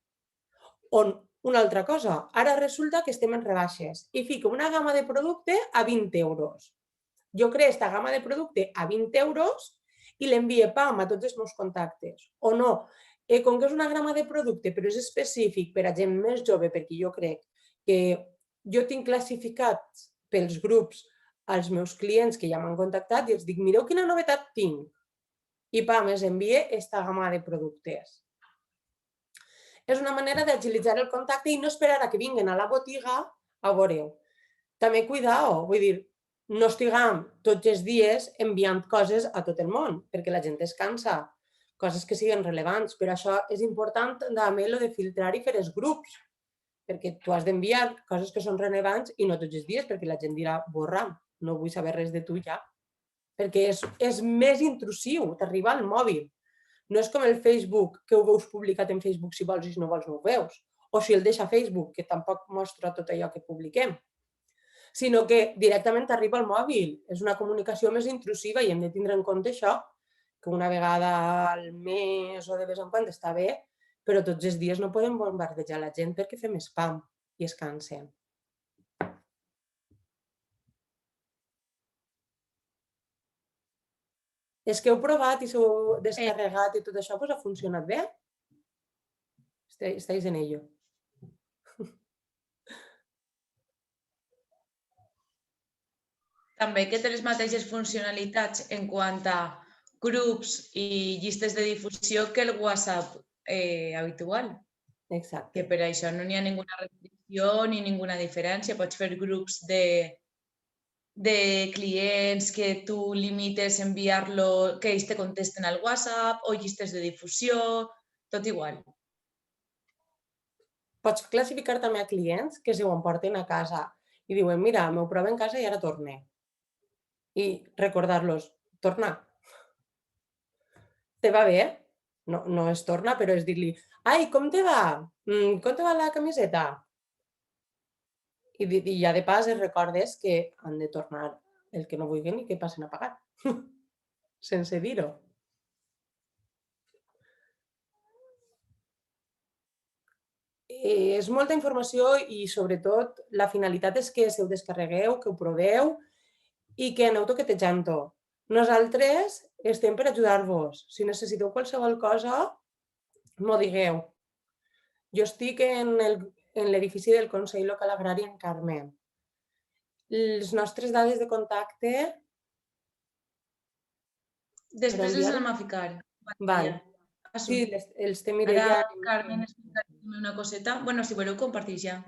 Speaker 3: O una altra cosa, ara resulta que estem en rebaixes i fico una gamma de producte a 20 euros. Jo creo aquesta gamma de producte a 20 euros i l'envie pam a tots els meus contactes. O no, com que és una gamma de producte però és específic per a gent més jove, perquè jo crec que jo tinc classificats pels grups als meus clients que ja m'han contactat i els dic, mireu quina novetat tinc. I pam, els envie aquesta gamma de productes. És una manera d'agilitzar el contacte i no esperar a que vinguin a la botiga A veure, també cuidao, vull dir, no estiguem tots els dies enviant coses a tot el món, perquè la gent es cansa, coses que siguin rellevants. Per això és important també el de filtrar i fer els grups, perquè tu has d'enviar coses que són rellevants i no tots els dies, perquè la gent dirà, borra, no vull saber res de tu ja. Perquè és més intrusiu, t'arriba al mòbil. No és com el Facebook, que ho veus publicat en Facebook si vols i si no vols no ho veus. O si el deixa Facebook, que tampoc mostra tot allò que publiquem. Sinó que directament t'arriba al mòbil. És una comunicació més intrusiva i hem de tindre en compte això, que una vegada al mes o de vez en quan està bé, però tots els dies no podem bombardejar la gent perquè fem spam i es cansen. És que heu provat i s'heu descarregat i tot això, doncs ha funcionat bé? Estáis en ello.
Speaker 2: També que té les mateixes funcionalitats en quant a grups i llistes de difusió que el WhatsApp habitual.
Speaker 3: Exacte.
Speaker 2: Que per això no n'hi ha ninguna restricció ni ninguna diferència. Pots fer grups de clients que tu limites enviar-lo, que ells te contesten al WhatsApp, o llistes de difusió, tot igual.
Speaker 3: Pots classificar també a clients que s'ho emporten a casa i diuen, mira, m'ho provo en casa i ara torne. I recordar-los, torna. Te va bé? No es torna, però és dir-li, ai, com te va? Com te va la camiseta? I ja de pas es recordes que han de tornar el que no vulguin i que passen a pagar, sense dir-ho. És molta informació i, sobretot, la finalitat és que se ho descarregueu, que ho proveu i que aneu toquetejant-ho. Nosaltres estem per ajudar-vos. Si necessiteu qualsevol cosa, m'ho digueu. Jo estic en l'edifici del Consell Local Agrari en Carme. Les nostres dades de contacte...
Speaker 2: Després les anem a ficar.
Speaker 3: Val. Sí, els té Mireia.
Speaker 2: Ara, Carmen, explica-me una coseta. Bueno, si voleu, comparteix ja.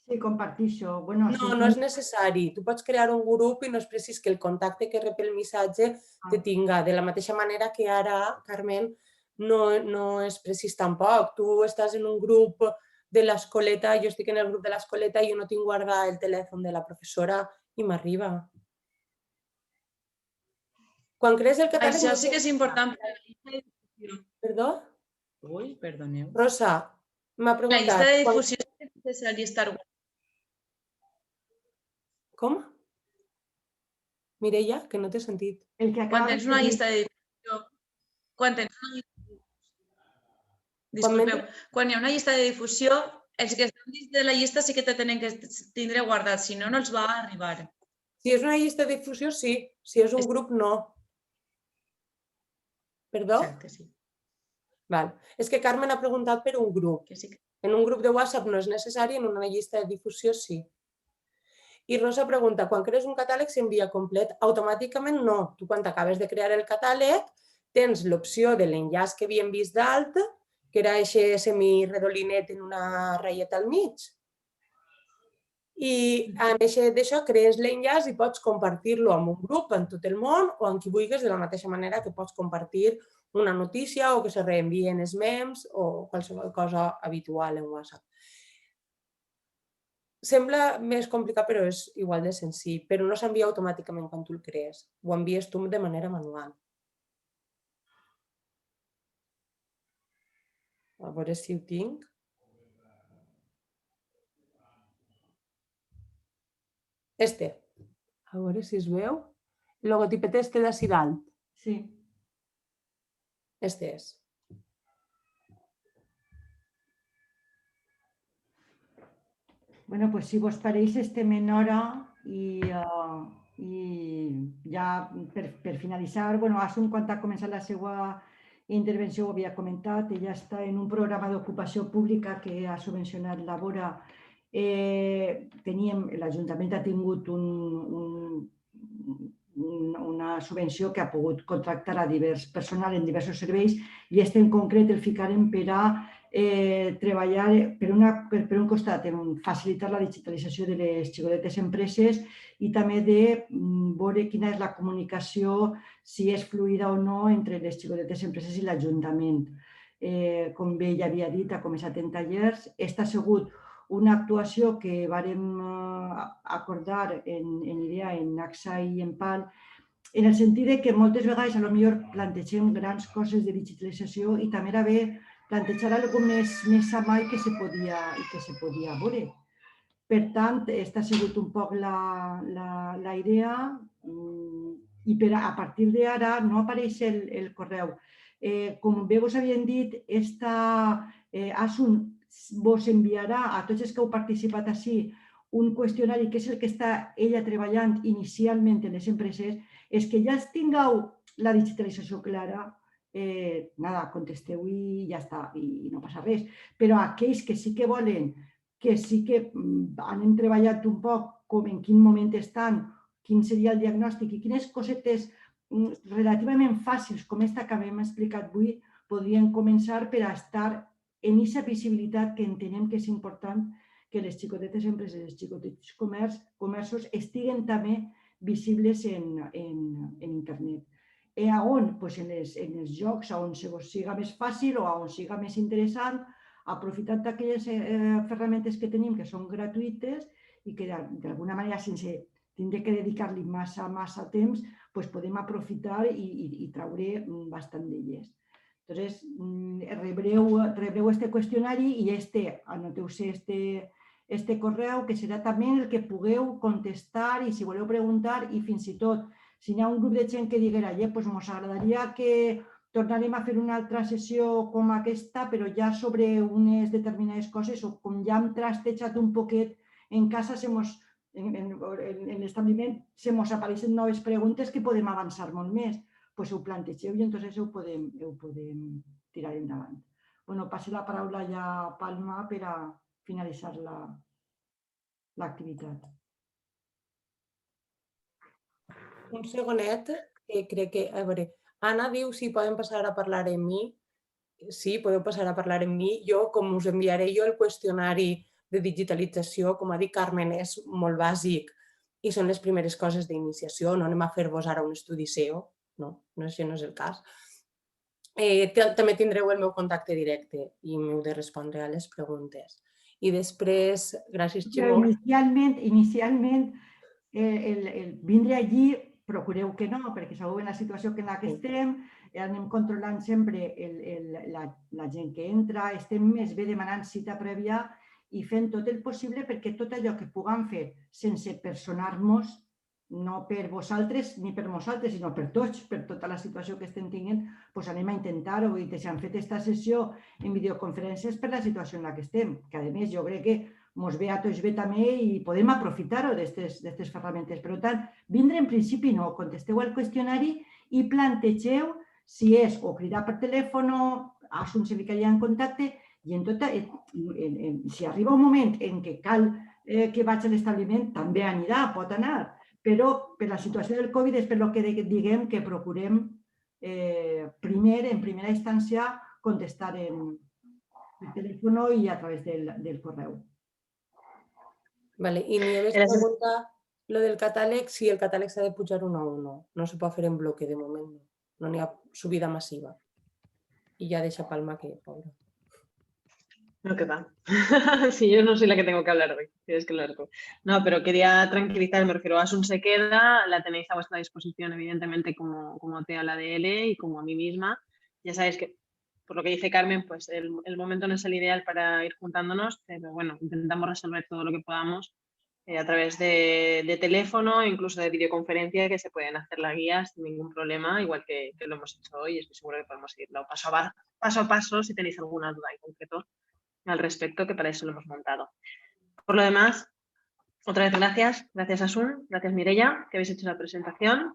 Speaker 4: Sí, compartixo.
Speaker 3: No és necessari. Tu pots crear un grup i no és precís que el contacte que rep el missatge te tinga. De la mateixa manera que ara, Carmen, no és precís tampoc. Tu estàs en un grup de l'escoleta, jo estic en el grup de l'escoleta i jo no tinc guardat el telèfon de la professora i m'arriba. Quan crees el catàleg...
Speaker 2: Això sí que és important.
Speaker 3: Perdó?
Speaker 2: Ui, perdoneu.
Speaker 3: Rosa, m'ha preguntat...
Speaker 2: La llista de difusió és necessari estar...
Speaker 3: Com? Mireia, que no t'he sentit.
Speaker 2: Quan tens una llista de difusió... Disculpeu, quan hi ha una llista de difusió, els que estan dins de la llista sí que te tenen que tindre guardats, si no, no els va arribar.
Speaker 3: Si és una llista de difusió, sí. Si és un grup, no. Perdó?
Speaker 2: Exacte, sí.
Speaker 3: Val. És que Carmen ha preguntat per un grup. En un grup de WhatsApp no és necessari, en una llista de difusió sí. I Rosa pregunta, quan crees un catàleg s'envia complet? Automàticament no. Tu quan acabes de crear el catàleg tens l'opció de l'enllaç que havíem vist dalt, que era aquest semiredolinet en una ratlleta al mig. I en d'això crees l'enllaç i pots compartir-lo amb un grup en tot el món o amb qui vulguis, de la mateixa manera que pots compartir una notícia o que se reenvien els memes o qualsevol cosa habitual en WhatsApp. Sembla més complicat, però és igual de senzill, però no s'envia automàticament quan tu el crees. Ho envies tu de manera manual. A veure si ho tinc. A veure si es veu. El logotipet d'ací dalt.
Speaker 4: Sí.
Speaker 3: És.
Speaker 4: Bueno, pues si vos pareix, estem en hora i ja per finalitzar, bueno, Asun, quan ha començat la seva intervenció ho havia comentat, ella està en un programa d'ocupació pública que ha subvencionat la Vora. L'Ajuntament ha tingut una subvenció que ha pogut contractar a divers personal en diversos serveis i en concret el ficarem per a treballar, per un costat, en facilitar la digitalització de les xicotetes empreses i també de veure quina és la comunicació, si és fluida o no, entre les xicotetes empreses i l'Ajuntament. Com bé ja havia dit, ha començat en tallers. Aquesta ha sigut una actuació que vàrem acordar en IDEA, en AXA i en PAL, en el sentit que moltes vegades potser plantegem grans coses de digitalització i també era bé plantejar alguna cosa més a mà i que se podia veure. Per tant, aquesta ha sigut un poc la idea i a partir d'ara no apareix el correu. Com bé us havien dit, Asun vos enviarà a tots els que heu participat així un qüestionari que és el que està ella treballant inicialment en les empreses. És que ja tingueu la digitalització clara, contesteu i ja està, i no passa res. Però aquells que sí que volen, que sí que anem treballant un poc com en quin moment estan, quin seria el diagnòstic i quines cosetes relativament fàcils com aquesta que hem explicat avui podrien començar per a estar en aquesta visibilitat que entenem que és important que les xicotetes empreses i els xicotets comerços estiguen també visibles en internet. A on? En els jocs, on siga més fàcil o on siga més interessant, aprofitant d'aquelles ferramentes que tenim que són gratuïtes i que d'alguna manera, sense tindre que dedicar-li massa temps, podem aprofitar i traure bastant d'elles. Entonces, rebreu este qüestionari i anoteu-se este correu, que serà també el que pugueu contestar i si voleu preguntar i fins i tot, si hi ha un grup de gent que diguera ens agradaria que tornarem a fer una altra sessió com aquesta, però ja sobre unes determinades coses o com ja hem trastejat un poquet en casa, en l'establiment, se mos apareixen noves preguntes que podem avançar molt més. Ho plantegeu i entonces ho podem tirar endavant. Passo la paraula ja a Palma per a finalitzar l'activitat.
Speaker 3: Un segonet, crec que... A veure, Anna diu si poden passar a parlar amb mi. Sí, podeu passar a parlar amb mi. Jo, com us enviaré jo el qüestionari de digitalització, com ha dit Carmen, és molt bàsic i són les primeres coses d'iniciació. No anem a fer-vos ara un estudi SEO, no, això no és el cas. També tindreu el meu contacte directe i m'heu de respondre a les preguntes. I després, gràcies, Ximó.
Speaker 4: Inicialment, vindre allí, procureu que no, perquè sabeu en la situació en la que estem, anem controlant sempre la gent que entra, estem més bé demanant cita prèvia i fent tot el possible perquè tot allò que puguem fer sense personar-nos, no per vosaltres ni per nosaltres, sinó per tots, per tota la situació que estem tenint, anem a intentar-ho i si han fet aquesta sessió en videoconferències per la situació en la que estem, que a més jo crec que ens ve a tots bé també i podem aprofitar-ho d'aquestes ferramentes. Per tant, vindre en principi no, contesteu al qüestionari i plantegeu si és o cridar per telèfon o Asun se ficaria en contacte i si arriba un moment en què cal que vaig a l'establiment, també anirà, pot anar, però per la situació del Covid és per el que diguem que procurem en primera instància, contestar per telèfon i a través del correu.
Speaker 3: I Nieves pregunta lo del catàleg, si el catàleg s'ha de pujar uno a uno. No se pot fer en bloque de moment, no n'hi ha subida massiva. I ja deixa Palma que, pobra.
Speaker 1: No, que va. Sí, yo no soy la que tengo que hablar hoy, tienes que hablar tú. No, pero quería tranquilizar, me refiero a Asun se queda, la tenéis a vuestra disposición, evidentemente, como TEA la DL y como a mí misma. Ya sabéis que, por lo que dice Carmen, pues el momento no es el ideal para ir juntándonos, pero bueno, intentamos resolver todo lo que podamos a través de teléfono, incluso de videoconferencia, que se pueden hacer las guías sin ningún problema, igual que lo hemos hecho hoy. Estoy segura que podemos seguirlo paso a paso si tenéis alguna duda en concreto al respecto, que para eso lo hemos montado. Por lo demás, otra vez gracias Asun, gracias Mireia, que habéis hecho la presentación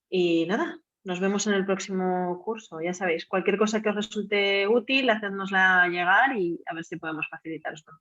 Speaker 1: y nada, nos vemos en el próximo curso. Ya sabéis, cualquier cosa que os resulte útil, hacednosla llegar y a ver si podemos facilitaros todo.